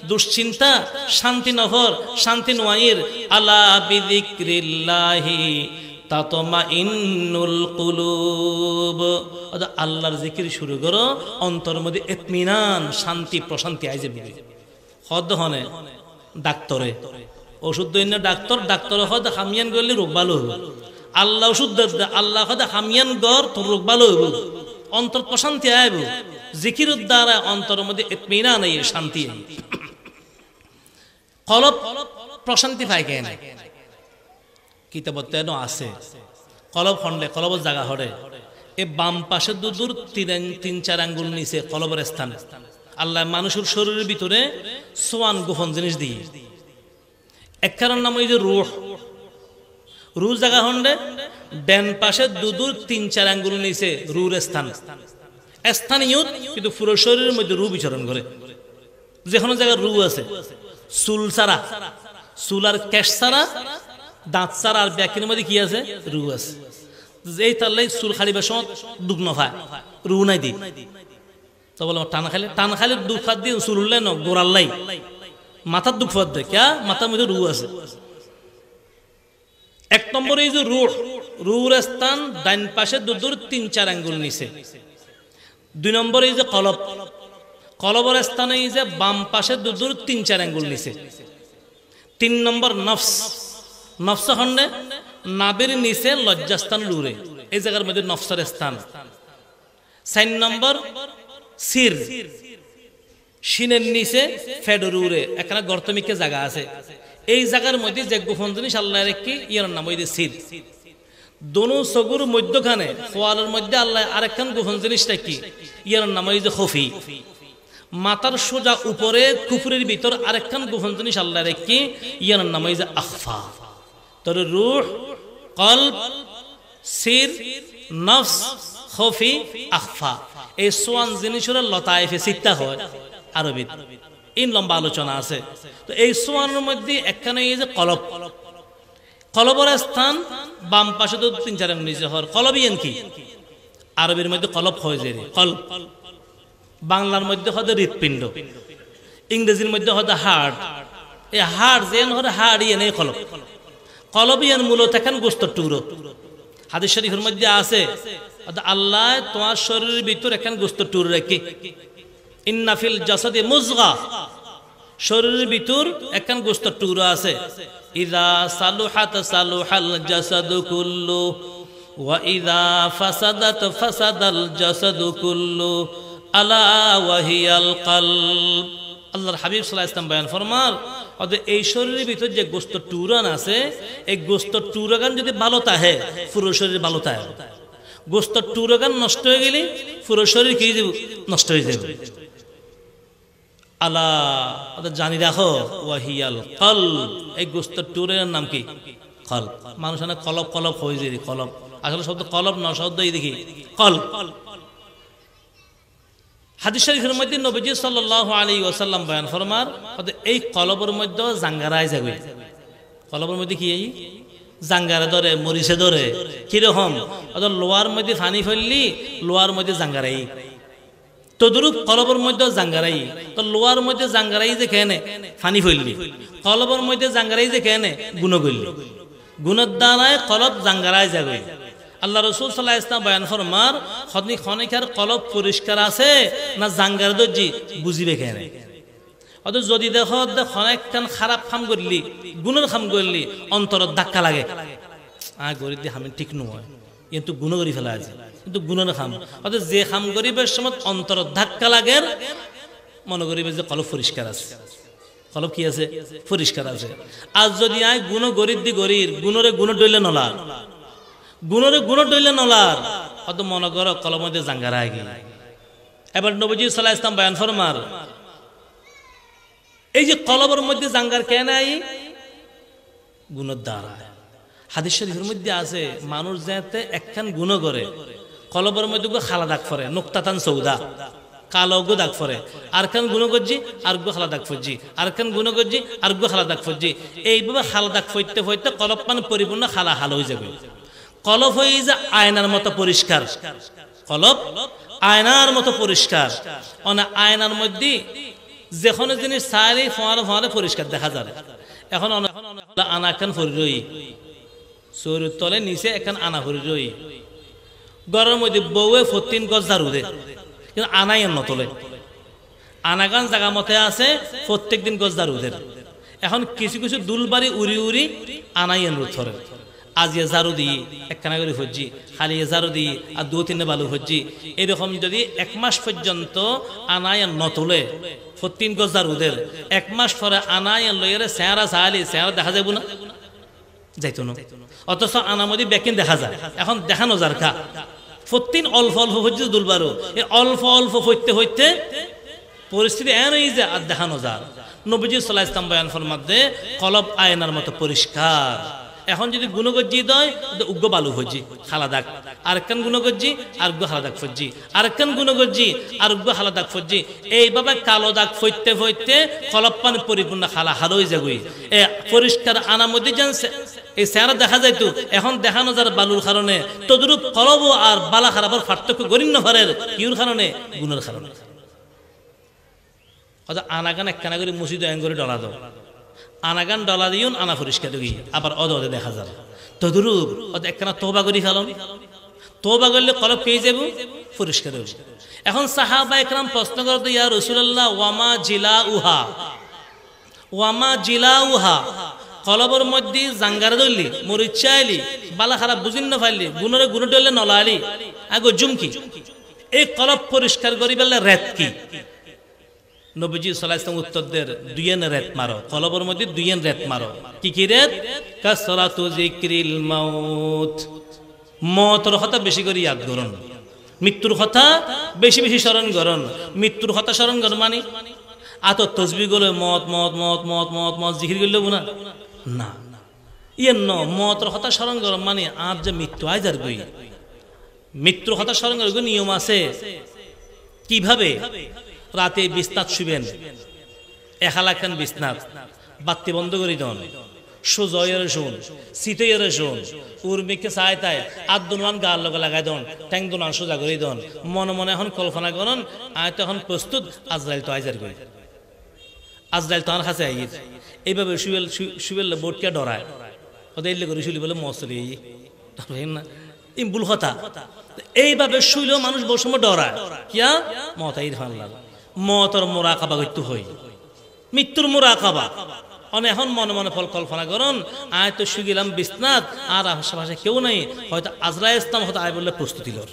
দুশ্চিন্তা শান্তি নহর শান্তি নোয়াইর আলা বিযিকরিল্লাহি তাতমাইন্নুল কুলুব। আল্লাহর জিকির শুরু করো, অন্তরের মধ্যে ইতমিনান শান্তি প্রশান্তি আই যাবে। হদ হনে ডাক্তারে ওষুধ দইন ডাক্তার ডাক্তার হদ হামিয়ান করলে রোগ ভালো হইব। আল্লাহ ওষুধ দে আল্লাহ হদ হামিয়ান গর তোর রোগ ভালো হইব, অন্তর প্রশান্তি আইব। জিকিরের দ্বারা অন্তরের মধ্যে ইতমিনান আই শান্তি আই। কলব প্রশান্তি পায় কেন? কিতাবত তেন আছে কলব খন্ডে কলবের জায়গা হরে এ বাম পাশে দূর 3-4 আঙ্গুল নিচে কলবের স্থান আল্লাহ মানুষের শরীরের ভিতরে সোয়ান গোপন জিনিস দিয়ে একখানার নাম ওই যে রূহ। রূহ জায়গা হন্ডে ডান পাশে দূর 3-4 আঙ্গুল নিচে রূহের স্থান স্থানীয়, কিন্তু পুরো শরীরের মধ্যে রূহ বিচরণ করে। যেখানে জায়গায় রূহ আছে চুল ছাড়া, চুল আর কেশ ছাড়া, দাঁত ছাড়া আর ব্যাকির মধ্যে কি আছে রূহ আছে। এই তাল্লাই চুল খালিবার সময় দুঃখ নফায় রূহ নাই দি তো বলে টান খালি দুঃখ ফাত দিয়ে চুল উঠলে ন গোড়াল্লাই মাথার দুঃখ ফাত দেয় ক্যা মাথার মধ্যে রূহ আছে। 1 নম্বরে এই যে রূহের স্থান ডান পাশে দূর 3-4 আঙ্গুল নিচে। 2 নম্বরে এই যে কলবের স্থানে এই যে বাম পাশে দূর 3-4 আঙ্গুল নিচে। 3 নম্বর নফস খন্ডে নাবের নিচে লজ্জাস্থান রুরে এই জায়গার মধ্যে নফসের স্থান। 4 নম্বর সির, শিনের নিচে ফেডরুরে এখানে গর্তমিকে জায়গা আছে, এই জায়গার মধ্যে যে গোপন জিনিস আল্লাহ রেখে ইয়ার নাম হইছে সির। দোনো সগুর মধ্যখানে ফোয়ালের মধ্যে আল্লাহ আরেকখান গোপন জিনিসটা কি, ইয়ার নাম হইছে খফি। মাথার সোজা উপরে কুফুরের ভিতর আরেকখান গোপন জিনিস আল্লাহ রেখে ইয়ার নাম হইছে আখফা। তোর রূহ, কলব, সির, নফস, খফি, আখফা, এই সোয়ান জিনিসের লতায়েফে সিত্তা হয় আরবিত। ইন লম্বা আলোচনা আছে। তো এই সোয়ানের মধ্যে একখানে এই যে কলব, কলবের স্থান বাম পাশে তো 3-4 নিচে হর। কলবিয়ান কি আরবির মধ্যে কলব হয় যে কলব, বাংলার মধ্যে হয় হৃৎপিণ্ড, ইংরেজির মধ্যে হয় হার্ট। এই হার্ট যেন হয় হার্ট ইয়ান এই কলব। কলবিয়ান মূলত এখন গোস্তর টুকরো। হাদিস শরীফের মধ্যে আছে আল্লাহ তোমার শরীরের ভিতর এখন গোস্তর টুকরো রেখে, ইন্না ফিল জাসাদি মুজগা, শরীরের ভিতর একখান গোস্তর টুকরো আছে। ইযা সালুহাত সালুহাল জাসাদু কুল্লু ওয়া ইযা ফাসাদাত ফাসাদাল জাসাদু কুল্লু আলা ওয়া হিয়াল কলব। আল্লাহর হাবিব সাল্লাল্লাহু আলাইহি ওয়াসাল্লাম বয়ান ফরমান, অতএব এই শরীরের ভিতর যে গোস্তর টুকরান আছে, এই গোস্তর টুকরান যদি ভালো থাকে পুরো শরীর ভালো থাকে। গোস্তর টুকরান নষ্ট হয়ে গেলে পুরো শরীর কি নষ্ট হয়ে যাবে। আলা জানি রাখো ওয়াহিয়াল কলব, এই গোস্তর টুকরার নাম কি কলব। মানুষ না কলব কলব হয়ে যায়, কলব আসলে শব্দ কলব না, শব্দ এই দেখি কলব। হাদিস শরীফের মধ্যে নবীজি সাল্লাল্লাহু আলাইহি ওয়াসাল্লাম বয়ান ফরমার, এই কলবের মধ্যে জাঙ্গারায় যাবে। কলবের মধ্যে কি এই জাঙ্গারে ধরে, মরিচে ধরে, কিরকম লোয়ার মধ্যে ফানি ফেললি লোয়ার মধ্যে জাঙ্গারাই, তদরূপ কলবের মধ্যে জাঙ্গারাই। তো লোয়ার মধ্যে জাঙ্গারাই যে কেনে ফানি ফেললি, কলবের মধ্যে জাঙ্গারাই যে কেনে গুণ করলি, গুণের দ্বারায় কলব জাঙ্গারায় যাবে। আল্লাহ রাসূল সাল্লাল্লাহু আলাইহি ওয়াসাল্লাম বয়ান ফরমার, খনি খনিকার কলব পরিষ্কার আছে না জাঙ্গার দজি বুঝিবে কেন। অথচ যদি দেখো খনেকখান খারাপ কাম করলি, গুণের কাম করলি, অন্তরত ধাক্কা লাগে, গরিব দিয়ে হামেন ঠিক নয়, কিন্তু গুণ করি ফেলা আছে, কিন্তু গুণের খাম। অথচ যে খাম গরিবের সময় অন্তরত ধাক্কা লাগে, মনে করিবে যে কলব পরিষ্কার আছে, কলব কি আছে পরিষ্কার আছে। আর যদি গুণ গরিব দি গরিব গুণরে গুণ ডইলে নলা, গুণরে গুণ ডইলে নলার, অত মনে করো কলব মধ্যে জাঙ্গারা আগে। এবার নবীজি সাল্লাল্লাহু আলাইহি ওয়াসাল্লাম বয়ান ফরমার, এই যে কলবের মধ্যে জাঙ্গার কেন আই গুণের দ্বারা। হাদিস শরীফের মধ্যে আছে মানুষ যাতে একখান গুণ করে কলবের মধ্যে খালা দাগ পরে, নুক্তাতান সৌদা, কালো গো দাগ পরে, আর খান গুণ করছি আর গো খালা দাগ ফজি, আর খান গুণ করছি আর গো খালা দাগ ফজি। এইভাবে খালা দাগ ফইতে ফইতে কলব পান পরিপূর্ণ খালা হাল হয়ে যাবে। কলব হয়ে যে আয়নার মতো পরিষ্কার, কলব আয়নার মতো পরিষ্কার। আয়নার মধ্যে যেখানে জিনিস সারি ফোয়ারে ফোয়ারে পরিষ্কার দেখা যায়। এখন আনা খান ফরি রই, শরীর তলে নিচে এখন আনা ফরি রই। ঘরের মধ্যে বউয়ে 14 গজ ঝাড়ু দে, কিন্তু আনাই নতলে, আনাগান জায়গা মতে আছে প্রত্যেক দিন গজ ঝাড়ু দে। এখন কিছু কিছু দুলবাড়ি উড়ি উড়ি আনাই রোদ ধরে। আজ এ ঝাড়ু দিই একখানা করে হজ্জি, খালি এ ঝাড়ু দিই আর 2-3 বালু হজ্জি। এরকম যদি 1 মাস পর্যন্ত আনায় নতলে 14 গজ ঝাড়ুদের, 1 মাস পরে আনায় লইয়ের চেহারা চাহালি চেহারা দেখা যাবো না, যাইতো না। অথচ আনামদি ব্যাকিন দেখা যায়, এখন দেখানো যার কা 14 অল্প অল্প হজ্জি দুলবারও, এই অল্প অল্প হইতে হইতে পরিস্থিতি এন হয়ে যায় আর দেখানো যার। নবীজি সাল্লাল্লাহু আলাইহি ওয়াসাল্লাম বয়ান ফরমাতে কলব আয়নার মতো পরিষ্কার। এখন যদি গুণগজ্জি দেয় উগ্র বালু হজ্জি খালা দাগ, আরেকখান গুণগজ্জি আর উগ্র খালা দাগ ফজ্জি, আরেকখান গুণগজ্জি আর উগ্র খালা দাগ ফজ্জি। এইভাবে কালো দাগ ফইতে ফইতে কলব পান পরিপূর্ণ খালা হাল হয়ে যাবে। এ পরিষ্কার আনার মধ্যে যেন এই চেহারা দেখা যাইতো, এখন দেখানো যার বালুর কারণে। তদরূপ কলব আর বালা খারাপের পার্থক্য গরিন্য ঘরের কিউর কারণে, গুণের কারণে। অর্থাৎ আনাগান একখানা করে মুসিদ করে ডলা দাও, আনাগান ডলা দিও আনা পরিষ্কার দিই, আবার অদে দেখা যাবে। তদরূপ একখানা তওবা করি ফেলন, তওবা করলে কলব পেয়ে যাব পরিষ্কার হবে। এখন সাহাবা একরাম প্রশ্ন করতে, ইয়া রাসূলুল্লাহ ওয়ামা জিলা উহা, ওয়ামা জিলা উহা, কলবের মধ্যে জাঙ্গার দলি মরিচ চাইলি বালা খারাপ বুঝিন না পাইলি গুণরে গুণ টলে নলালি আগো জুমকি এই কলব পরিষ্কার করি বললে রেত কি নবীজি সাল্লাল্লাহু আলাইহি ওয়াসাল্লাম উত্তর দেন দুইয়েন রেত মারো কলবের মধ্যে দুইয়েন রেত মারো কি রেত কাসরাতু যিকরিল মাউত মওতের কথা বেশি করে ইয়াদ করুন মৃত্যুর কথা বেশি বেশি স্মরণ করুন মৃত্যুর কথা স্মরণ করুন মানে আত তসবিহ গুলো মত মত মত মত মত মত জিকির করলে না না ইয়েন ন মওতের কথা স্মরণ করুন মানে আর যে মৃত্যু আয় যার গই মৃত্যুর কথা স্মরণ করার নিয়ম আছে কিভাবে রাতে বিছনাত শুবেন এখালাখান বিছনাত বাতি বন্ধ করে দেন সুজয়ের শুন শীতের শুন উর্মিকে চায় তাই আদুনওয়ান গার লগে লাগাই দেন ট্যাং দুনান সোজা করে দেন মনে মনে এখন কল্পনা করেন আয় তো এখন প্রস্তুত আজরাইল তো আইজার করি আজরাইল তো আমার কাছে আইজ এইভাবে শুবেল বোটকে ডরায় ওদের এলে করে শুলি বলে মসলি না ইম্বুল কথা এইভাবে শুইলেও মানুষ বহু সময় ডরায় কিয়া মতাই ভালো লাগে মতর মোরাকাবা করতে হই মৃত্যুর মোরাকাবা এখন মনে মনে ফল কল্পনা করুন আয় তো শুয়ে গেলাম বিছনাত আর আশেপাশে কেউ নাই হয়তো আজরাইল ইসলাম হয়তো আয় বললে প্রস্তুতি লর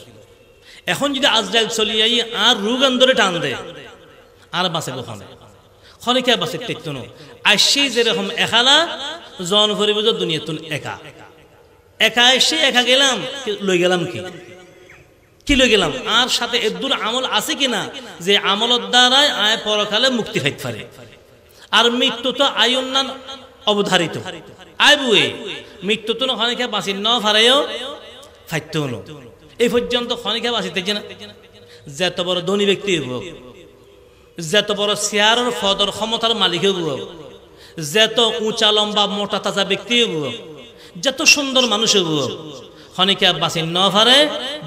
এখন যদি আজরাইল চলি যাই আর রুগ আন্দরে টান দে আর বাঁচে ওখানে খনিকা বাঁচে তেতুন আইসি যেরকম একালা জন ভরিব যে দুনিয়াতুন একা একা এসে একা গেলাম লই গেলাম কি লই গেলাম আর সাথে এদুর আমল আছে কিনা যে আমলের দ্বারাই আয় পরকালে মুক্তি হইতে পারে আর মৃত্যু তো আয়ুন্নান অবধারিত আয় বুয়ে মৃত্যু তো খনিকা বাঁচি ন ফারেও ফাইতো ন এই পর্যন্ত খনিকা বাঁচিতে না যত বড় ধনী ব্যক্তি হোক যত বড় চেয়ারের ফদর ক্ষমতার মালিক হোক যত উঁচা লম্বা মোটা তাজা ব্যক্তি হোক যত সুন্দর মানুষ হোক খনিকা বাঁচি ন ফারে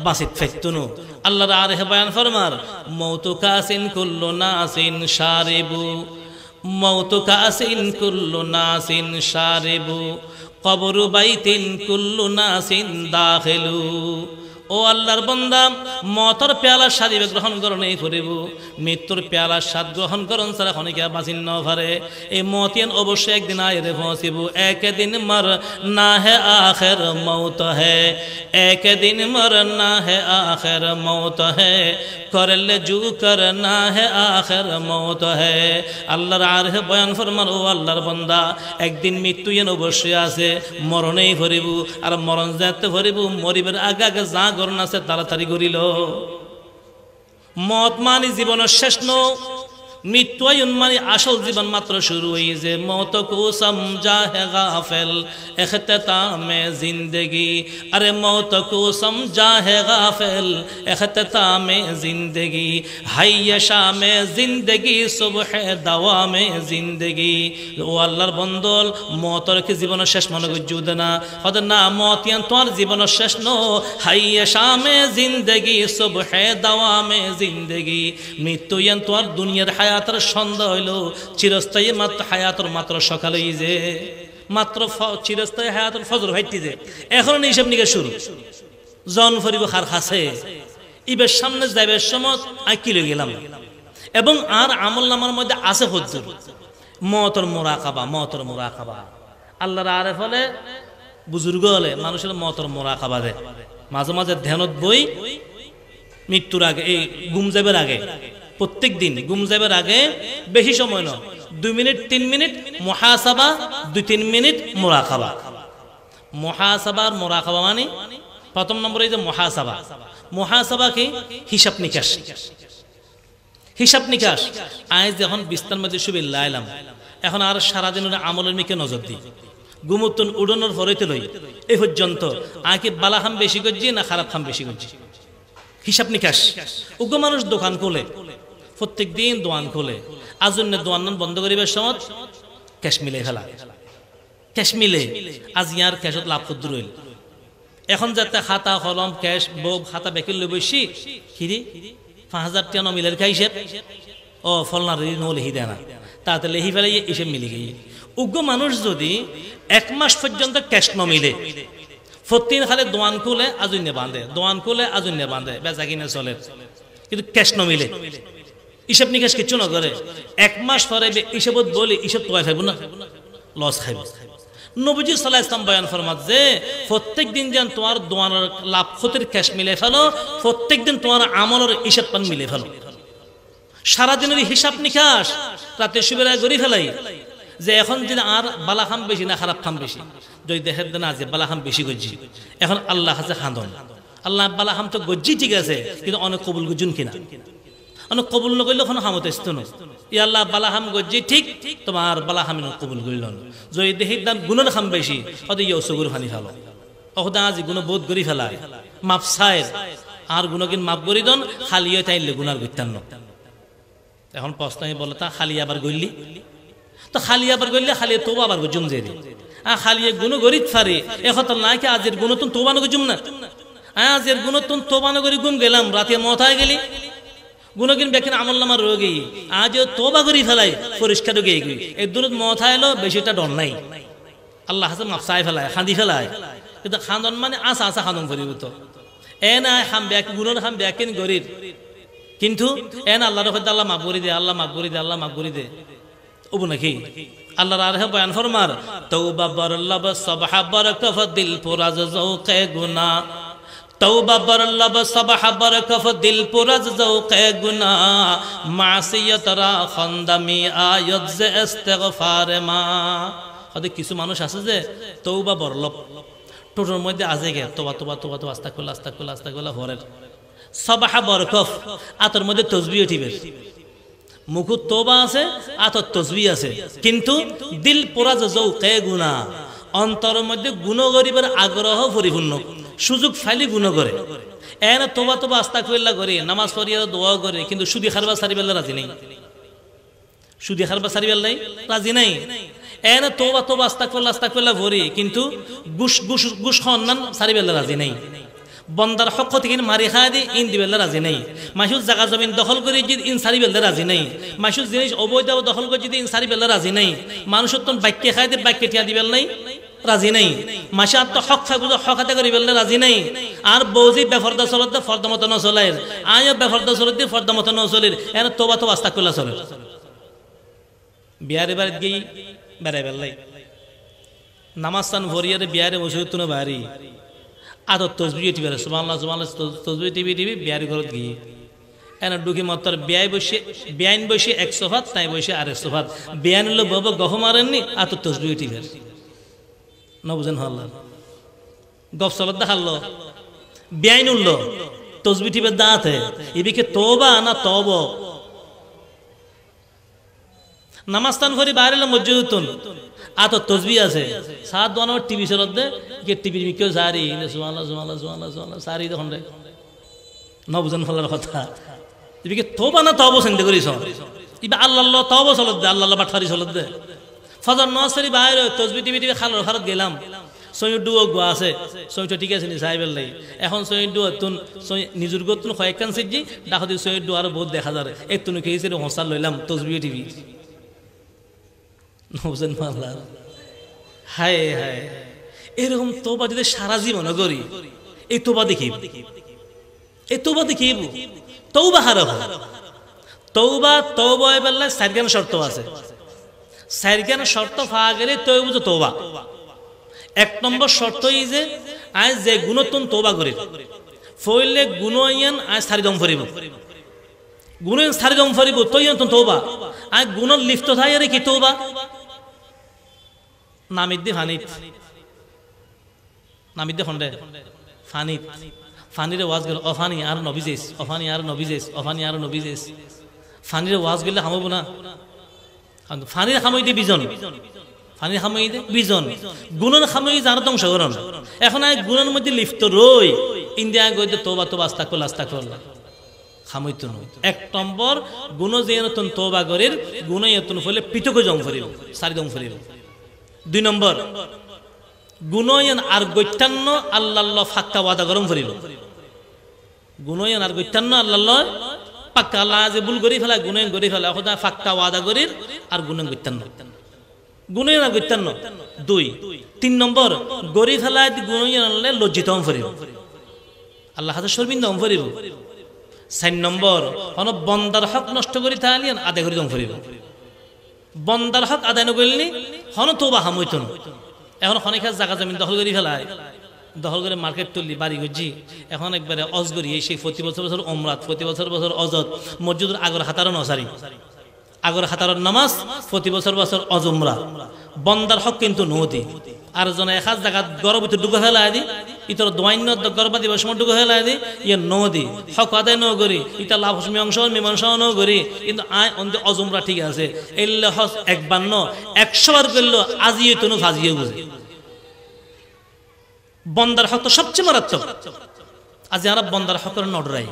বাঁচিত ফাইতো ন আল্লাহর আর বয়ান ফরমার মৌতু কাসিন কুল্লু নাসিন শারিবু মৌতু কাসিন কুল্লু নাসিন শারিবু কবরু বাইতিন কুল্লু নাসিন দাখিলু ও আল্লাহর বান্দা মতর পেয়ালা সারিবে গ্রহণ করণ এই করিব মৃত্যুর পেয়ালা স্বাদ গ্রহণ করণ সারা খনিকা বাঁচিন ন পারে এই মতিয়ান অবশ্যই একদিন আয়রে পৌঁছিব একদিন মর না হে আখের মৌত হে একদিন মর না হে আখের মৌত হে করলে জু কর না হে আখের মৌত হে আল্লাহর আর হে বয়ান ফরমান ও আল্লাহর বান্দা একদিন মৃত্যু এন অবশ্যই আছে মরণেই ভরিব আর মরণ যাতে ভরিব মরিবের আগে আগে যা করণ আছে তাড়াতাড়ি করিল মত মানে জীবনের শেষ ন মৃত্যু মানে আসল জীবন মাত্র শুরু হয়েছে মত কো সমঝা হে গাফিল ইখতিতামে জিন্দেগি আরে মত কো সমঝা হে গাফিল ইখতিতামে জিন্দেগি হাইয়া শামে জিন্দেগি সুবহ দাওয়ামে জিন্দেগি ও আল্লাহর বন্দল মতর কি জীবনের শেষ মনে গজুদ না হদ না মতিয়ান তোর জীবনের শেষ ন হাইয়া শামে জিন্দেগি সুবহ দাওয়ামে জিন্দেগি মৃত্যু ইয়ান তোর দুনিয়ার হায়াতের সন্ধ্যা হইল চিরস্থায়ী মাত্র হায়াতের মাত্র সকালেই যে মাত্র চিরস্থায়ী হায়াতের ফজর হইতে যে এখন হিসাব নিকে শুরু জন ফরিব খার খাসে ইবের সামনে যাইবার সময় আই কিলে গেলাম এবং আর আমল নামার মধ্যে আছে হুজুর মওতর মুরাকাবা আল্লাহর আরেফ হলে বুজুর্গ হলে মানুষের মওতর মুরাকাবা দে মাঝে মাঝে ধ্যানত বই মৃত্যুর আগে এই ঘুম যাবার আগে প্রত্যেক দিন ঘুম যাবার আগে বেশি সময় নয় 2 মিনিট 3 মিনিট মুহাসাবা 2-3 মিনিট মুরাকাবা মুহাসাবার মুরাকাবা মানে প্রথম নম্বরে যে মুহাসাবা কি হিসাব নিকাশ আজ যখন বিস্তার মধ্যে শুবে লাইলাম এখন আর সারা দিনের আমলের মিকে নজর দিই ঘুমুতন উড়ানোর পরেতে লই এই পর্যন্ত আগে বালা খাম বেশি করছি না খারাপ খাম বেশি করছি হিসাব নিকাশ উগ্র মানুষ দোকান খোলে প্রত্যেক দিন দোয়ান খোলে আজন্য দোয়ান বন্ধ করিবার সময় ক্যাশ মিলে ফেলা ক্যাশ মিলে আজ ইয়ার ক্যাশত লাভ করতে রইল এখন যাতে খাতা কলম ক্যাশ বউ খাতা বেকিল লই বসি হিরি 5000 টাকা মিলের হিসেব ও ফলনার নো লিখি দেয় না তাতে লিখি ফেলে হিসেব মিলে গিয়ে উগ্র মানুষ যদি 1 মাস পর্যন্ত ক্যাশ ন মিলে প্রতিদিন খালে দোয়ান খুলে আজন্য বাঁধে বেচা কিনে চলে কিন্তু ক্যাশ ন মিলে হিসাব নিকাশ কিছু না করে 1 মাস পরে হিসাবত বলি হিসাব তো খাইব না লস খাইব নবীজি সাল্লাল্লাহু আলাইহি ওয়াসাল্লাম বয়ান ফরমাত যে প্রত্যেকদিন যেন তোমার দোয়ার লাভ ক্ষতির ক্যাশ মিলে ফেলো, প্রত্যেকদিন তোমার আমলের হিসাব পান মিলে ফেলো। সারা দিনের হিসাব নিকাশ রাতে শুবের আগে গড়ি ফেলাই যে এখন যদি আর বালা খাম বেশি না খারাপ খাম বেশি, যদি দেখেন না যে বালা খাম বেশি গজ্জি, এখন আল্লাহ হাতে খান্দন আল্লাহ বালা খাম তো গজ্জি ঠিক আছে, কিন্তু অনেক কবুল গজুন কিনা, অনেক কবুল নকরলে কোনো খামত আসতো না। ই আল্লাহ বালা খাম গজ্জি ঠিক, তোমার বালা খাম কবুল করিল না। যদি দেখি দাম গুণের খাম বেশি, হয়তো ইয়ে চগুর ফানি ফেলো, অহদা আজি গুণ বোধ করি ফেলায় মাপ চাই আর গুণকিন মাপ করি দন, খালিয়ে তাইলে গুণার গত্যান্ন। এখন প্রশ্ন বলে তা খালি আবার গড়লি, তো খালি আবার গড়লে খালি তো আবার গজুম যে খালিয়ে গুণ গরিত ফারে এখন নাই কি আজের গুণ তুমি তোবানো গজুম না, আজের গুণ তুমি তোবানো করি গুম গেলাম রাতে মথায় গেলি গুণকিন বেকিন আমল নামার রোগী আজ তোবা করি ফেলাই পরিষ্কার গিয়ে গই এই দূর মথা এলো বেশিটা ডর নাই, আল্লাহ হাতে মাপসাই ফেলায় খাঁদি ফেলায়, কিন্তু খান্দন মানে আসা আসা খান্দন করিব তো এ নাই খাম ব্যাক গুণর খাম ব্যাকিন গরির, কিন্তু এন আল্লাহর কথা আল্লাহ মাফ করে দে, আল্লাহ মাফ করে দে, আল্লাহ মাফ করে দে ওবু নাকি আল্লাহর আর হে বয়ান ফরমার তওবা বরল্লাহ সাবহা বরকফ দিল পুরাজ জৌকে গুনাহ, তওবা বরল্লাহ সাবহা বরকফ দিল পুরাজ জৌকে গুনাহ, মাসিয়াত রা খন্দামি আয়াত জে ইস্তিগফার মা। হয়তো কিছু মানুষ আছে যে তওবা বরল্লাহ টোটোর মধ্যে আজে গে তোবা তোবা তোবা তো আস্তাগফিরুল্লাহ আস্তাগফিরুল্লাহ আস্তাগফিরুল্লাহ হরের সাবাহা বরকফ আতর মধ্যে তসবিহ উঠিবে, মুখ তোবা আছে আতর তসবিহ আছে, কিন্তু দিল পুরাজ জৌকে গুনাহ অন্তরের মধ্যে গুণ করিবার আগ্রহ পরিপূর্ণ, সুযোগ ফাইলি গুণ করে এনে তোবা তোবা আস্তাগফিরুল্লাহ করে নামাজ পড়িয়া দোয়া করে, কিন্তু সুদি খারবা সারিবেল্লা রাজি নেই, সুদি খারবা সারিবেল্লাই রাজি নাই, এনে তোবা তোবা আস্তাগফিরুল্লাহ আস্তাগফিরুল্লাহ ভরি, কিন্তু গুশ গুশ গুশ খন্নান সারিবেল্লা রাজি নেই, বন্দার হক থেকে মারি খাই দিয়ে ইন দিবেল্লা রাজি নেই, মাসুর জায়গা জমিন দখল করে যদি ইন সারি বেল্লা রাজি নেই, মাসুর জিনিস অবৈধ দখল করে যদি ইন সারি বেল্লা রাজি নেই, মানুষের তো বাক্যে খাই দিয়ে বাক্যে টিয়া দিবেল নাই রাজি নেই, মাসে আর তো হক থাকবে হক হাতে করে বেললে রাজি নেই, আর বৌজি বেফরদা চলতে ফর্দা মতো নচলের, আয়ও বেফরদা চলতে ফর্দা মতো নচলের, এর তোবা তো আস্তা করলা চলে বিয়ারে বাড়ি গিয়ে বেড়াই বেল্লাই নামাজ স্থান ভরিয়ারে বিয়ারে বসে তো না বাড়ি আদর তসবিহ টিভি সুবহানাল্লাহ সুবহানাল্লাহ তসবিহ টিভি বিয়ারি ঘরত গিয়ে এনে ঢুকি মাত্র বেয়াই বসে বেআইন বসে 100 ভাত তাই বসে আর 100 ভাত বেআইন হলো বাবা গহ মারেননি আদর তসবিহ টিভি নবুজন হল্লা গপ চলত দেখালো বেআইন উঠলো তসবিহ টিভির দাঁতে এদিকে তোবা না তব নামাজ স্থান ভরি বাইরে মসজিদ আতো তসবিহ আছে সাত দোয়ানো টিভি চলত দে কে টিভি কেউ সারি সুবহানাল্লাহ সুবহানাল্লাহ সুবহানাল্লাহ সুবহানাল্লাহ সারি দেখুন রে নবুজন ফলার কথা এদিকে তোবা না তব চিন্তা করিস ইবা আল্লাহ তব চলত দে আল্লাহ বাটফারি চলত দে ফজর নসারি বাইরে তসবিহ টিভি টিভি খালোর খারত গেলাম সৈয়দ ডুয়ো গোয়া আছে সৈয়দ ঠিক আছে নি সাহেবের লাই এখন সৈয়দ ডুয়ো তুন নিজের গো তুন কয়েকখান সিজি ডাকদি সৈয়দ ডুয়ো আরো বহুত দেখা যায় এই তুন খেয়েছিল হোসার লইলাম তসবিহ টিভি নবুজন মাল্লা হায় হায় এরকম তোবা যদি সারা জীবন করি এই তোবা দেখি এই তোবা দেখি তৌবা হারাব তৌবা তৌবা বললে চারখান শর্ত আছে চারখান শর্ত পাওয়া গেলে তৈ বুঝো তৌবা এক নম্বর শর্ত এই যে আজ যে গুণতন তৌবা করি ফইলে গুণয়ান আজ সারিদম ফরিব গুণেন সারিদম ফরিব তৈয়ন তৌবা আজ গুণর লিপ্ত থাই আরে কি তৌবা নামিদ্দি ফানিত নামিদ্দি খন্ডে ফানিত ফানিরে ওয়াজ গেল অফানি আর নবিজেস অফানি আর নবিজেস অফানি আর নবিজেস ফানিরে ওয়াজ গেলে হামব না ফানির খামই দিয়ে বিজন ফানির খামই দিয়ে বিজন গুণের খামই জানো ধ্বংস করন এখন আজ গুণের মধ্যে লিপ্ত রই ইন্ডিয়া গইতে তোবা তোবা আস্তা করলা খামইতো নয় এক নম্বর গুণ যে নতুন তোবা করির গুণ এতন ফলে পিতকে জম ফরিব সারি দম ফরিব দুই নম্বর গুণয়ন আর গৈত্যান্ন আল্লাহ ফাক্কা ওয়াদা গরম ফরিব গুণয়ন আর গৈত্যান্ন আল্লাহ পাক্কা আল্লাহ যে ভুল করি ফেলা গুণয়ন করি ফেলা ওটা ফাক্কা ওয়াদা করির আর গুণয়ন গৈত্যান্ন গুণয়ন আর গৈত্যান্ন দুই তিন নম্বর গরি ফেলায় গুণয়ন আনলে লজ্জিত হম ফরিব আল্লাহ হাতে শর্মিন্দা হম ফরিব চার নম্বর হন বন্দার হক নষ্ট করি তাহলে আদায় করি দম ফরিব বন্দার হক আদায় নকরিনি হন তোবা হামইত এখন অনেক জায়গা জমিন দখল করে ফেলায়, দখল করে মার্কেট তুললি বাড়ি করছি। এখন একবারে অজগরি সেই প্রতি বছর বছর ওমরাত, প্রতি বছর বছর অজত, মসজিদের আগর হাতারও নসারি, আগর হাতারর নামাজ, প্রতি বছর বছর অজমরা। বন্দার হক কিন্তু নদী। আর জন এক হাত জায়গা গর্ব ভিতরে ঢুকে ফেলাই দি, ইতর দোয়ান্য গর্বা দিবস সময় ঢুকে ফেলাই দি, ইয়ে নদী হক আদায় ন করি, ইটা লাভ মীমাংস মীমাংস ন করি, কিন্তু আয় অন্তে অজমরা ঠিক আছে। এল্লে হস একবার ন 100 বার করলো আজিয়ে তনু ফাজিয়ে বুঝে। বন্দার হক তো সবচেয়ে মারাত্মক। আজ যারা বন্দার হকের নডরাই,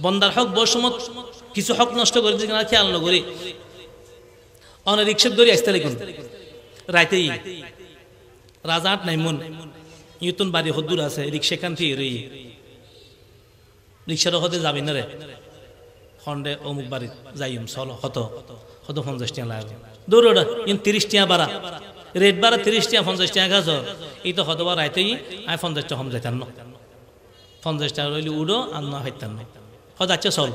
বন্দার হক বসমত কিছু হক নষ্ট করে দিচ্ছে না, খেয়াল নকরি। অনেক রিক্সার দড়ি আসতে লিখুন রাইতেই রাজাহাট নাইমুন ইউতুন বাড়ি হদ্দুর আছে, রিক্সা কান থেকে রই রিক্সার হতে যাবি না রে, খন্ডে অমুক বাড়ি যাইম চল হত হত 50 টাকা লাগে দৌড়া, ইন 30 টাকা বাড়া রেট বাড়া 30 টাকা 50 টাকা গাছ, এই তো হতবার রাইতেই আয় 50 টাকা হম যাইতাম না, 50 টাকা রইলে উড়ো আর না হাইতাম না, হত যাচ্ছে চল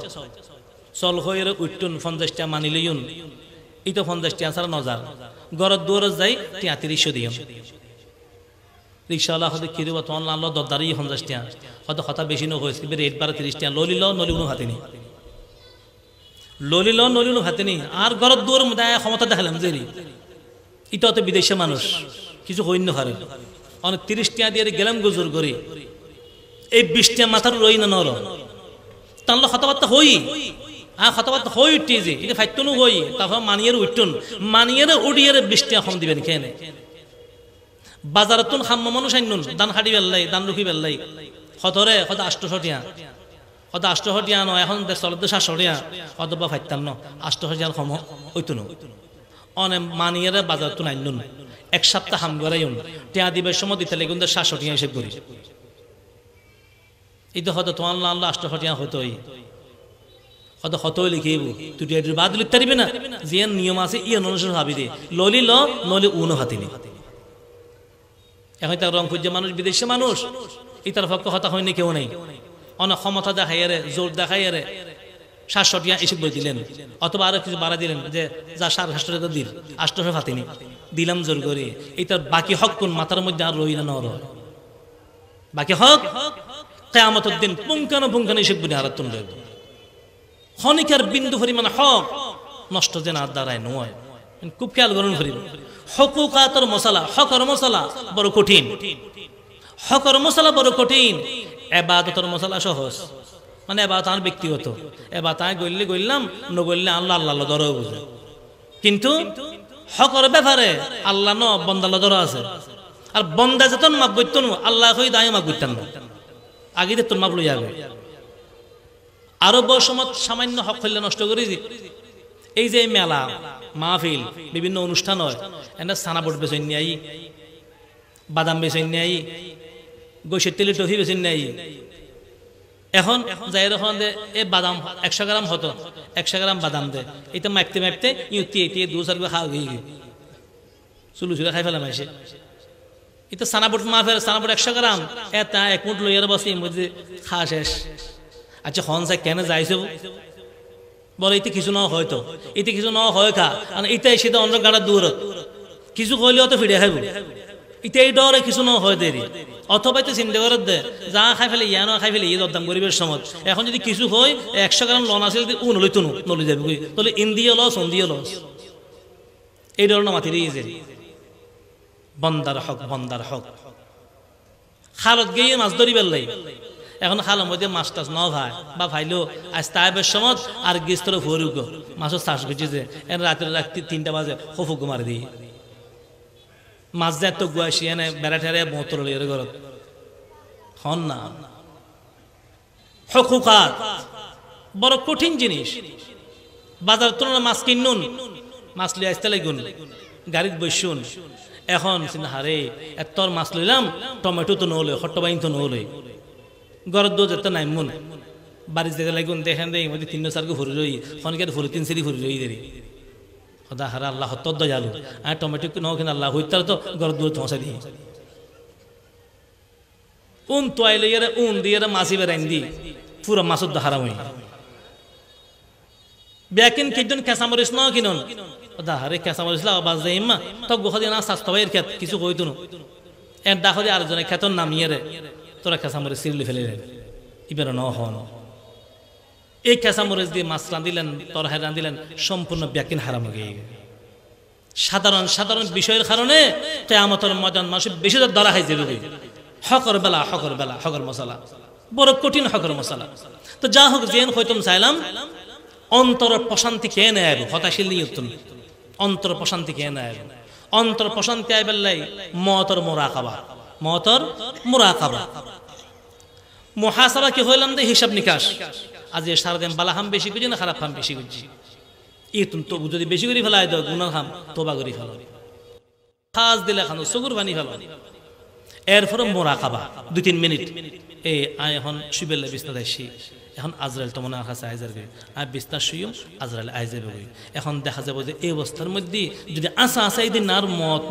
চল হয়ে উঠতুন 50 টাকা মানি লইন, এই তো 50 টাকা ছাড়া নজার গরত দৌড় যাই 3300 দিম। রিক্সাওয়ালা হতে কিরব তখন আনলো দরদারি 50 টাকা, হয়তো কথা বেশি ন হয়েছে, রেট বাড়া 30 টাকা ললিল নলি উনো হাতে নি, ললিল নলি উনো হাতে নি। আর গরত দৌড় দেয় ক্ষমতা দেখালাম যে এটা তো বিদেশে মানুষ কিছু হইন্য হারে, অনেক 30 টাকা দিয়ে গেলাম গুজুর করে, এই 20 টাকা মাথার রই না নর তাহলে কথাবার্তা হই, হ্যাঁ কথাবার্তা হই উঠি যে এটা ফাইতনু হই, তারপর মানিয়ে উঠুন, মানিয়ে উড়িয়ে 20 টাকা কম দিবেন খেয়ে। বাজারতুন খাম্মা মানুষ আইনুন দান হাড়ি বেল্লাই দান রুখি বেল্লাই হতরে হয়তো 800 টাকা, হয়তো 800 টাকা নয় এখন চলতে 700 টাকা, হয়তো বা ফাইতাম ন 800 টাকা কম হইতুন। অনেক মানিয়ে বাজারতুন আইনুন এক সপ্তাহ হাম গড়াইন টিয়া দিবের সময় দিতে লেগুন 700 টাকা হিসেব করি, এই তো হয়তো তোমার আনলো 800 টাকা হতোই, হয়তো হতই লিখিব তুই বাদ লিখতে পারবি না, যে নিয়ম আছে ই অনুসরণ ভাবি দে ললি ল নলি উনো হাতিনি। এখন তার রং খুঁজছে মানুষ বিদেশে মানুষ, ইতার পক্ষ হতা হয়নি কেউ নেই, অনেক ক্ষমতা দেখাই রে জোর দেখাই রে 700 টাকা এসে বই দিলেন, অথবা আরো কিছু বাড়া দিলেন যে যা 750 টাকা দিল 800 ফাতিনি দিলাম জোর করে, এটার বাকি হক কোন মাথার মধ্যে আর রই না ন রয়, বাকি হক কিয়ামতের দিন পুঙ্খানুপুঙ্খানু এসে বই হারাত তুন রইব। ক্ষণিকের বিন্দু পরিমাণ হক নষ্ট যে না দ্বারায় নয়, খুব খেয়াল করুন ফরিব। হকুকাতর মশলা হকর মশলা বড় কঠিন, হকর মশলা বড় কঠিন, এবাদতর মশলা সহজ, মানে এবাদত আমার ব্যক্তিগত, এবাদত আমি গইলে গইলাম নগইলে আল্লাহ আল্লাহ ধরো বুঝে, কিন্তু হকর ব্যাপারে আল্লাহ ন বন্দাল্লা ধরো আছে, আর বন্দা যেতন মাপ বইতন আল্লাহ হই দায় মাপ বইতাম না, আগে তোর মাপ লই যাবে। আরো বসমত সামান্য হক হইলে নষ্ট করে এই যে মেলা মাহফিল বিভিন্ন অনুষ্ঠান হয়, এটা সানাবট বেচন নিয়ে বাদাম বেচন নিয়ে গৈসের তেলে টফি বেচন নিয়ে, এখন যাই এখন দে এ বাদাম 100 গ্রাম হতো 100 গ্রাম বাদাম দে, এটা মাপতে মাপতে ইউতি এটি 2-4 খাওয়া গিয়ে চুলু চুলে খাই ফেলাম এসে, এটা সানাবট মাহফিল সানাবট 100 গ্রাম এটা 1 মুঠ লইয়ার বসে মধ্যে খাওয়া শেষ। আচ্ছা হন চাই কেন যাইছে বলে এতে কিছু না হয়তো, এতে কিছু না হয় খা, আর এটাই সেটা অন্য গাড়ার দূরত কিছু কইলেও তো ফিরে খাইব, এটা এই ডরে কিছু না হয় দেরি, অথবা তো চিন্তা করে দে যা খাই ফেলে ইয়া না খাই ফেলে ইয়ে দরদাম গরিবের সময়, এখন যদি কিছু হয় 100 গ্রাম লন আছে যদি নলি তুনু নলি যাবে তাহলে ইন্দিও লস অন্দিও লস, এই ধরনের মাতি দিয়েছে। বন্দার হক বন্দার হক খালত গিয়ে মাছ ধরি বেললাই, এখন খালার মধ্যে মাছ টাছ ন ভাই বা ভাইলো আজ তাইবের সময় আর গিস্তর ভরুক মাছের চাষ করছে যে রাতের 3টা বাজে হফুক মারি দিই মাছ যায় তো গুয়াশি এনে বেড়া ঠেরে বোতল ঘরত হন না। হকুকাত বড় কঠিন জিনিস, বাজার তুলনা মাছ কিনুন মাছ লিয়ে আসতে লাগুন গাড়িত বসুন, এখন হারে এতর মাছ লইলাম টমেটো তো নহলে হট্টবাইন তো নহলে গরত দো যেতে নাই মন বাড়ি যেতে লাগুন দেখেন দেয় 3-4 ফুরি রই খনকের ফুরি 3 সিঁড়ি ফুরি রই দেরি খোদা হারা আল্লাহ হত্তর দয়ালু আর টমেটো ন কিনা আল্লাহ হইতার তো গরত দূর পৌঁছা দিয়ে উন তোয়াই লইয়ারে উন দিয়ে মাছি বেড়াইন দি পুরো মাছের হারাম হই ব্যাকিন কিজন খেসামরিস ন কিনুন দা হারে কেঁচা মরিছিল বাজ দে ইম্মা তো গোহা দিয়ে না স্বাস্থ্য ভাইয়ের ক্ষেত কিছু কইতো না এর ডাকো দিয়ে আরেকজনের ক্ষেতর নামিয়ে রে তোরা কেঁচা মরিচ সিরলি ফেলে রে ইবের ন হন এই কেঁচা মরিচ দিয়ে মাছ রাঁধিলেন তরহাই রাঁধিলেন সম্পূর্ণ ব্যাকিন হারাম হয়ে গেছে সাধারণ সাধারণ বিষয়ের কারণে কিয়ামতের ময়দান মানুষ বেশি ধরা খাই যাবে হকর বেলা হকর মশলা বড় কঠিন হকর মশলা তো যা হোক যেন হইতাম চাইলাম অন্তর প্রশান্তি কে নেয় হতাশিল নিয়ে অন্তর প্রশান্তি কে নেয় অন্তর প্রশান্তি আইবেলাই মতর মোরাকাবা মুহাসাবা কি হইলাম দে হিসাব নিকাশ আজ সারাদিন বালা হাম বেশি করছি না খারাপ হাম বেশি করছি তুমি তবু যদি বেশি করে ফেলাই দাও গুনাহ হাম তোবা করে ফেলো খাস দিলে খানো চকুর পানি ফেলো এরপরে মোরাকাবা 2-3 মিনিট এই এখন শুবেলে বিস্তার আসি এখন আজরাইল তো মনে আছে আইজারবে আর বিস্তার শুইম আজরাইল আইজাবে এখন দেখা যাবে যে এই অবস্থার মধ্যে যদি আসা এই দিন আর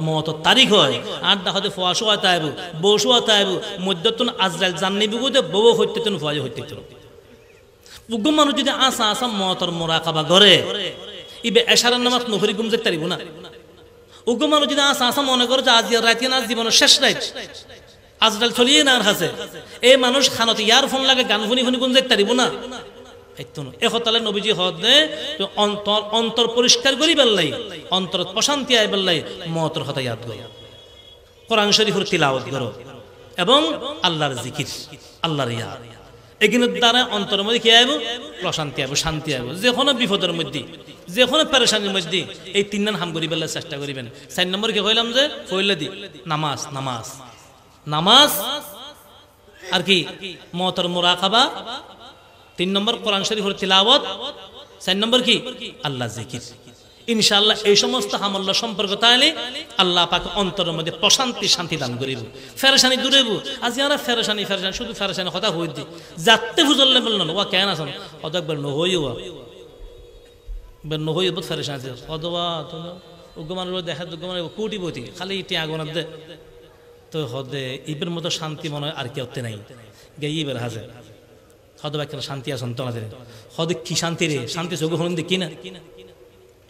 মত তারিখ হয় আর দেখা যায় ফোয়াশো আতা আইব বসু আতা আইব মধ্যতন আজরাইল জাননিবি গো বউ হইতে তুন ফোয়াজে হইতে তুন উগ্র মানুষ যদি আসা মতর মোরাকাবা করে ইবে এশারার নামাজ নফরি গুম যেতে পারিব না উগ্র মানুষ যদি আসা মনে করে যে আজ রাতে না জীবনের শেষ রাত আজরাইল চলিয়ে না আছে এই মানুষ খানত ইয়ার ফোন লাগে গান শুনি গুম যেতে পারিব না এখতালে নবীজি হদ দে অন্তর পরিষ্কার করি বেল্লাই অন্তর প্রশান্তি আই বেল্লাই মতর কথা ইয়াদ করো কোরআন শরীফের তিলাওয়াত করো এবং আল্লাহর জিকির আল্লাহর ইয়াদ এগুলোর দ্বারা অন্তরের মধ্যে কি আইব প্রশান্তি আইব শান্তি আইব যে কোনো বিপদের মধ্যে যে কোনো পেরেশানির মধ্যে এই 3 নাম হাম করি বেলার চেষ্টা করিবেন 4 নম্বর কি কইলাম যে কইলে দি নামাজ আর কি মতর মুরাকাবা 3 নম্বর কোরআন শরীফের তিলাওয়াত 4 নম্বর কি আল্লাহ জিকির ইনশাআল্লাহ এই সমস্ত আমল সম্পর্ক তাইলে আল্লাহ পাক অন্তরের মধ্যে প্রশান্তি শান্তি দান করিব ফেরেশানি দূরেব আজ ইয়ারা ফেরেশানি শুধু ফেরেশানি কথা হই দি যাতে বুঝলে বলন ওয়া কেন আছেন অদকবার ন হইও বেন ন হইও বহুত ফেরেশানি আছে অদবা তো উগমান দেখা দুগমান কোটিপতি খালি টিয়া গণত দে তো হদে ইবের মতো শান্তি মনে আর কি হতে নাই গাইবের হাজে হদবা কেন শান্তি আছেন তো আমাদের হদে কি শান্তি রে শান্তি যোগ হন দেখি না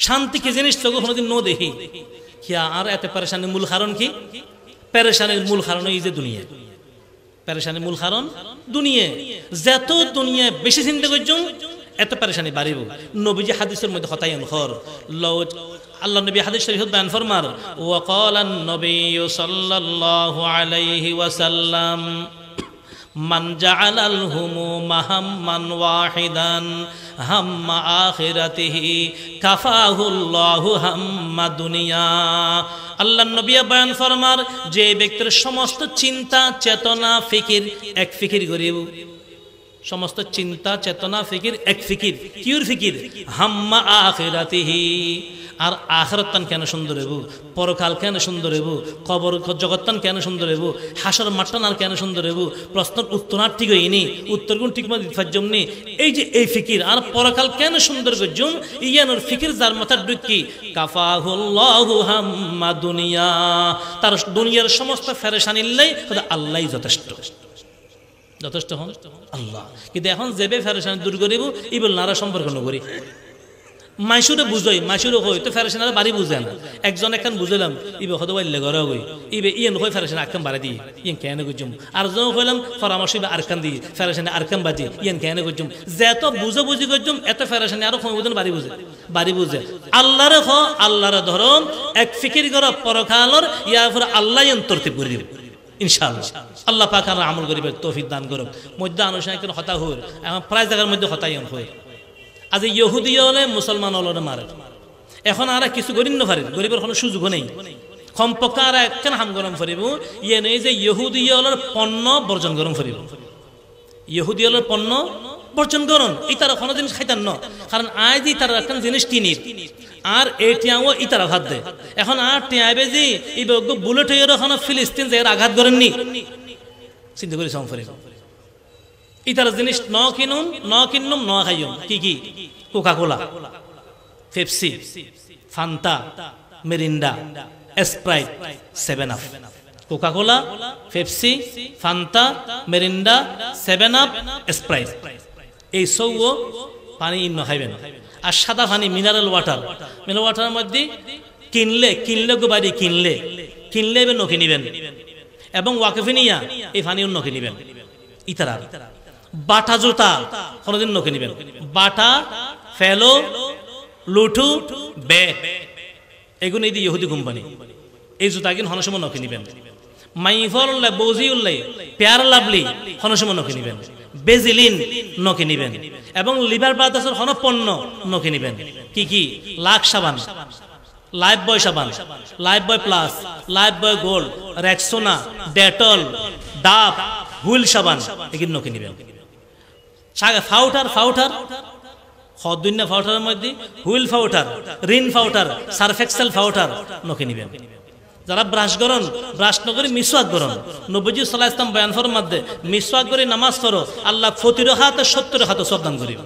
শান্তি কি জিনিস তো কোনোদিন ন দেখি কিয়া আর এত পেরেশানির মূল কারণ কি পেরেশানির মূল কারণ এই যে দুনিয়া পেরেশানির মূল কারণ দুনিয়া যত দুনিয়া বেশি চিন্তা করছুন এত পেরেশানি বাড়িব নবীজি হাদিসের মধ্যে হতাই খর লজ আল্লাহ নবী হাদিস শরীফ বয়ান ফরমার ওয়া ক্বালান নবী সাল্লাল্লাহু আলাইহি ওয়াসাল্লাম মান জাআলাল হুমুমা হাম্মান ওয়াহিদান হাম্মা আখিরাতিহি কাফাহুল্লাহু হাম্মা দুনিয়া আল্লাহর নবী বয়ান ফরমার যে ব্যক্তির সমস্ত চিন্তা চেতনা ফিকির এক ফিকির করিব সমস্ত চিন্তা চেতনা ফিকির এক ফিকির কিউর ফিকির হাম্মা আখিরাতিহি আর আখিরাত তান কেন সুন্দর হইব পরকাল কেন সুন্দর হইব কবর জগৎ তান কেন সুন্দর হইব হাসর মাঠটান আর কেন সুন্দর হইব প্রশ্নের উত্তর আর ঠিক হইনি উত্তর কোন ঠিক মতো দিতে জমনি এই যে এই ফিকির আর পরকাল কেন সুন্দর গজুম ইয়ানোর ফিকির যার মাথার ঢুকি কাফাহুল্লাহু হাম্মা দুনিয়া তার দুনিয়ার সমস্ত পেরেশানিল্লাই আল্লাহই যথেষ্ট হন আল্লাহ কিন্তু এখন যেবে ফেরেশানি দূর করিব ইবল নারা সম্পর্ক নকরি মাইসুরে বুঝই মাইসুরে হই তো ফেরেশানি বাড়ি বুঝে না একজন একখান বুঝলাম ইবে হদ বাইলে ঘরে হই ইবে ইয়েন হই ফেরেশানি আরকাম বাড়ি দি ইয়েন কেন গজুম আর জন হইলাম পরামর্শ ইবে আরকাম দি ফেরেশানি আরকাম বাজি ইয়েন কেন গজুম যত বুঝে বুঝি গজুম এত ফেরেশানি আরো কম বুঝেন বাড়ি বুঝে আল্লাহরে হ আল্লাহরে ধরো এক ফিকির করো পরকালর ইয়ার পরে আল্লাহ ইয়েন তরতিব করে দিবে ইনশাআল্লাহ আল্লাহ পাক আর আমল করিবে তৌফিক দান করুক মধ্যে আনুষ্ঠানিক হতা হল এখন প্রায় জায়গার মধ্যে হতায়ন হয় আজ ইহুদি হলে মুসলমান হলে মারে এখন আর কিছু করিন না পারে গরিবের কোনো সুযোগ নেই কমপক্ষে আর একখান হাম গরম ফরিব ইয়ে নেই যে ইহুদি হলের পণ্য বর্জন গরম ফরিব ইহুদি হলের পণ্য বর্জন করুন এই তারা কোনো জিনিস খাইতান না কারণ আজ তারা একখান জিনিস কিনির আর এই টিয়াও ইতারা ভাত দেয় এখন আর টিয়াবে যে এই বুলেট হয়ে এখন ফিলিস্তিন যে আঘাত করেননি চিন্তা করি সম্পর্কে ইতারা জিনিস ন কিনুম ন খাইম কি Coca Cola Pepsi Fanta Mirinda Sprite 7 up Coca Cola Pepsi Fanta Mirinda 7 up Sprite এই সব পানি ন খাইবেন আর সাদা পানি মিনারেল ওয়াটারের মধ্যে কিনলে গোবারি কিনলে এবার নখে নিবেন এবং ওয়াকফে নিয়া এই পানিও নখে নিবেন। ইতারা বাটা জুতা কোনোদিন নখে নিবেন। বাটা, ফেলো, লুঠু, বে এগুলো এই ইহুদি কোম্পানি, এই জুতা কিন্তু হন সময় নখে নিবেন। মাইফর উল্লাহ, বৌজি উল্লাহ, পেয়ার লাভলি হন সময় নখে নিবেন। বেজিলিন নখে নিবেন এবং লিভার ব্রাদার্সের হন পণ্য নখে নিবেন। কি লাক্স সাবান, লাইফ বয় সাবান, লাইফ বয় প্লাস, লাইফ বয় গোল্ড, রেক্সোনা, ডেটল, ডাব, হুইল সাবান এগুলো নখে নিবেন। ফাউটার হদুন্না ফাউটারের মধ্যে হুইল ফাউটার, রিন ফাউটার, সার্ফেক্সেল ফাউটার নখে নিবেন। যারা ব্রাশ করেন, ব্রাশ নগরী মিসওয়াক করেন। নবীজি সাল্লাল্লাহু আলাইহি ওয়াসাল্লাম বয়ান ফরমার মধ্যে মিসওয়াক করে নামাজ পড়ো, আল্লাহ 40 হাত 70 হাত সব দান করিব।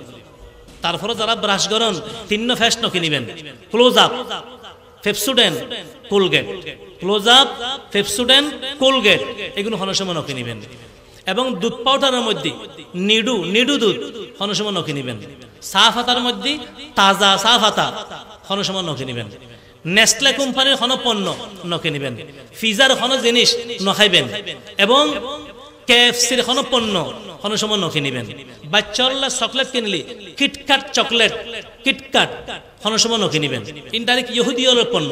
তারপরে যারা ব্রাশ করেন 3 ফেস নখে নিবেন। Close up, Pepsodent, Colgate, close up, Pepsodent, Colgate এগুলো হন সময় নখে নিবেন। এবং দুধ পাউডারের মধ্যে নিডু দুধ হন সময় নখে নিবেন। সাফ হাতার মধ্যে তাজা সাফ হাতা হন সময় নখে নিবেন। নেসলে কোম্পানির হন পণ্য নখে নিবেন। ফিজার হন জিনিস নখাইবেন এবং কেএফসির হন পণ্য হন সময় নখে নিবেন। বাচ্চারা চকলেট কিনলে কিটকাট চকলেট, কিটকাট হন সময় নখে নিবেন। ইনডাইরেক্ট ইহুদিয়র পণ্য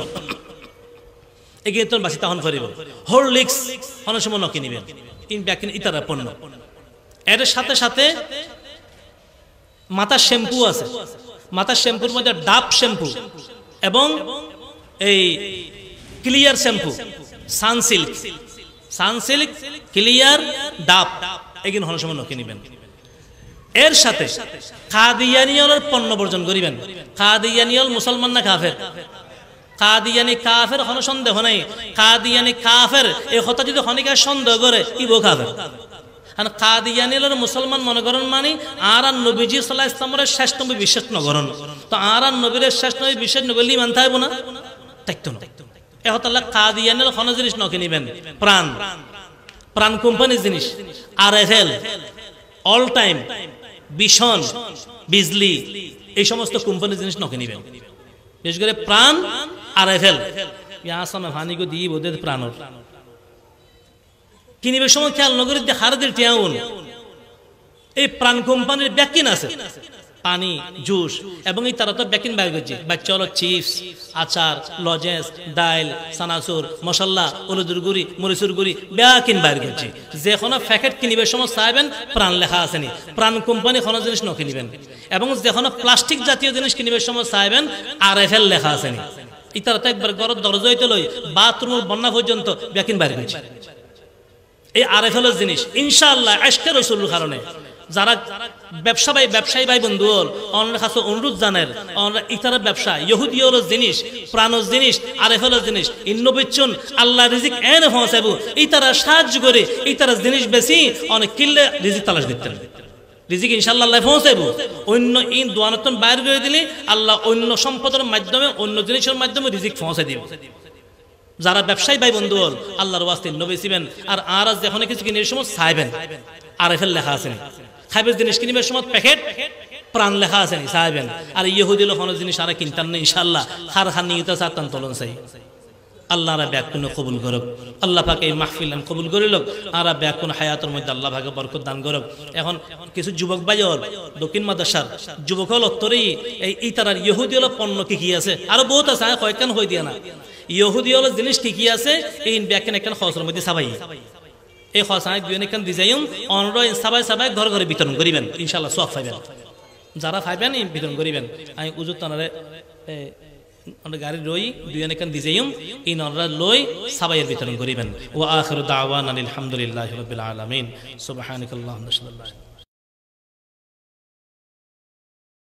এগিয়ে তোর বাসি তাহন করিব। হরলিক্স হন সময় নখে নিবেন। ইতারা পণ্য। এর সাথে সাথে মাথার শ্যাম্পু আছে। মাথার শ্যাম্পুর মধ্যে ডাব শ্যাম্পু এবং এই ক্লিয়ার শ্যাম্পু, সানসিল্ক, ক্লিয়ার, ডাব এগুলো হন সময় নখে নিবেন। এর সাথে কাদিয়ানিয়লের পণ্য বর্জন করিবেন। কাদিয়ানিয়ল মুসলমান না কাফের? কাদিয়ানি কাফের কোনো সন্দেহ নাই। কাদিয়ানি কাফের এই কথা যদি খনিকা সন্দেহ করে ইবো কাফের। কারণ কাদিয়ানির মুসলমান মনে করেন মানে আর নবীজি সাল্লাল্লাহু আলাইহি ওয়াসাল্লামের শেষ নবী বিশ্বাস নগরণ। তো আর নবীর শেষ নবী বিশ্বাস নগরলি মান থাকবো না, থাকতো না। এ হতাল্লাহ কাদিয়ানির কোনো জিনিস নকে নিবেন। প্রাণ কোম্পানির জিনিস, আরএফএল, অল টাইম, বিশন, বিজলি এই সমস্ত কোম্পানির জিনিস নকে নিবেন। বিশেষ করে প্রাণ, আরএফএল ইয়াসামে ভানিগো দি বোধে প্রাণর কিনিবের সময় খেয়াল নগরীর দিয়ে হার দিল টিয়াউন। এই প্রাণ কোম্পানির ব্যাকিন আছে, পানি, জুস এবং এই তারা তো ব্যাকিন বাইর করছে। বাচ্চা হলো চিপস, আচার, লজেন্স, ডাইল, সানাসুর, মশলা, হলুদের গুঁড়ি, মরিচুর গুঁড়ি ব্যাকিন বাইর করছে। যে কোনো প্যাকেট কিনিবের সময় চাইবেন প্রাণ লেখা আসেনি, প্রাণ কোম্পানি কোনো জিনিস ন কিনিবেন। এবং যে কোনো প্লাস্টিক জাতীয় জিনিস কিনিবের সময় চাইবেন আরএফএল লেখা আসেনি। ইতারা তো একবার ঘরের দরজাইতে লই বাথরুমের বন্যা পর্যন্ত ব্যাকিন বাইর করছে। এই আরএফএল জিনিস ইনশাআল্লাহ আশকে রাসূলুর কারণে যারা ব্যবসায়ী ভাই বন্ধু অন্যের কাছে অনুরোধ জানেন, ইতারা ব্যবসা ইহুদিয়র জিনিস, প্রাণর জিনিস, আরএফএল জিনিস ইন্নোভেশন আল্লাহ রিজিক এনে পৌঁছাবো। ইতারা সাহায্য করে ইতারা জিনিস বেশি অনেক কিনলে রিজিক তালাশ দিতেন। রিজিক ইনশাআল্লাহ আল্লাহ পৌঁছাবো। অন্য ইন দোয়ানতন বাইর করে দিলে আল্লাহ অন্য সম্পদের মাধ্যমে, অন্য জিনিসের মাধ্যমে রিজিক পৌঁছে দিব। যারা ব্যবসায়ী ভাই বন্ধু আল্লাহর ওয়াস্তে নবী ছিবেন আর আজ যখন কিছু কিনে সময় চাইবেন আরএফএল লেখা আছে, খাইবের জিনিস কিনবের সময় প্যাকেট প্রাণ লেখা আছে চাইবেন। আর ইহুদি কোনো জিনিস আর কিনতাম না ইনশাআল্লাহ খার খান নিয়ে চাতান তলন চাই। আল্লাহ ব্যাকুন কবুল করুক, আল্লাহ পাকে এই মাহফিল কবুল করিল, আর ব্যাকুন হায়াতের মধ্যে আল্লাহ ভাগে বরকত দান করুক। এখন কিছু যুবক ভাই দক্ষিণ মাদ্রাসার যুবক হল অত্তরেই এই তারার ইহুদি হল পণ্য কি কি আছে, আরো বহুত আছে, কয়েকখান হয়ে দিয়ে না। ইহুদি হল জিনিস কি কি আছে এই ব্যাকেন একখান খসরের মধ্যে সাবাই এই খসায় দুই একখান দিজাইম অনরয় সাবাই সাবাই ঘর ঘরে বিতরণ করিবেন ইনশাআল্লাহ সওয়াব পাইবেন। যারা পাইবেন এই বিতরণ করিবেন। আমি উজুর তানারে গাড়ি লই দুই একখান দিজাইম এই নররা লই সাবাইয়ের বিতরণ করিবেন। ওয়া আখিরু দাওয়ানা আলহামদুলিল্লাহি রাব্বিল আলামিন। সুবহানাকাল্লাহুম্মা ওয়া বিহামদিকা।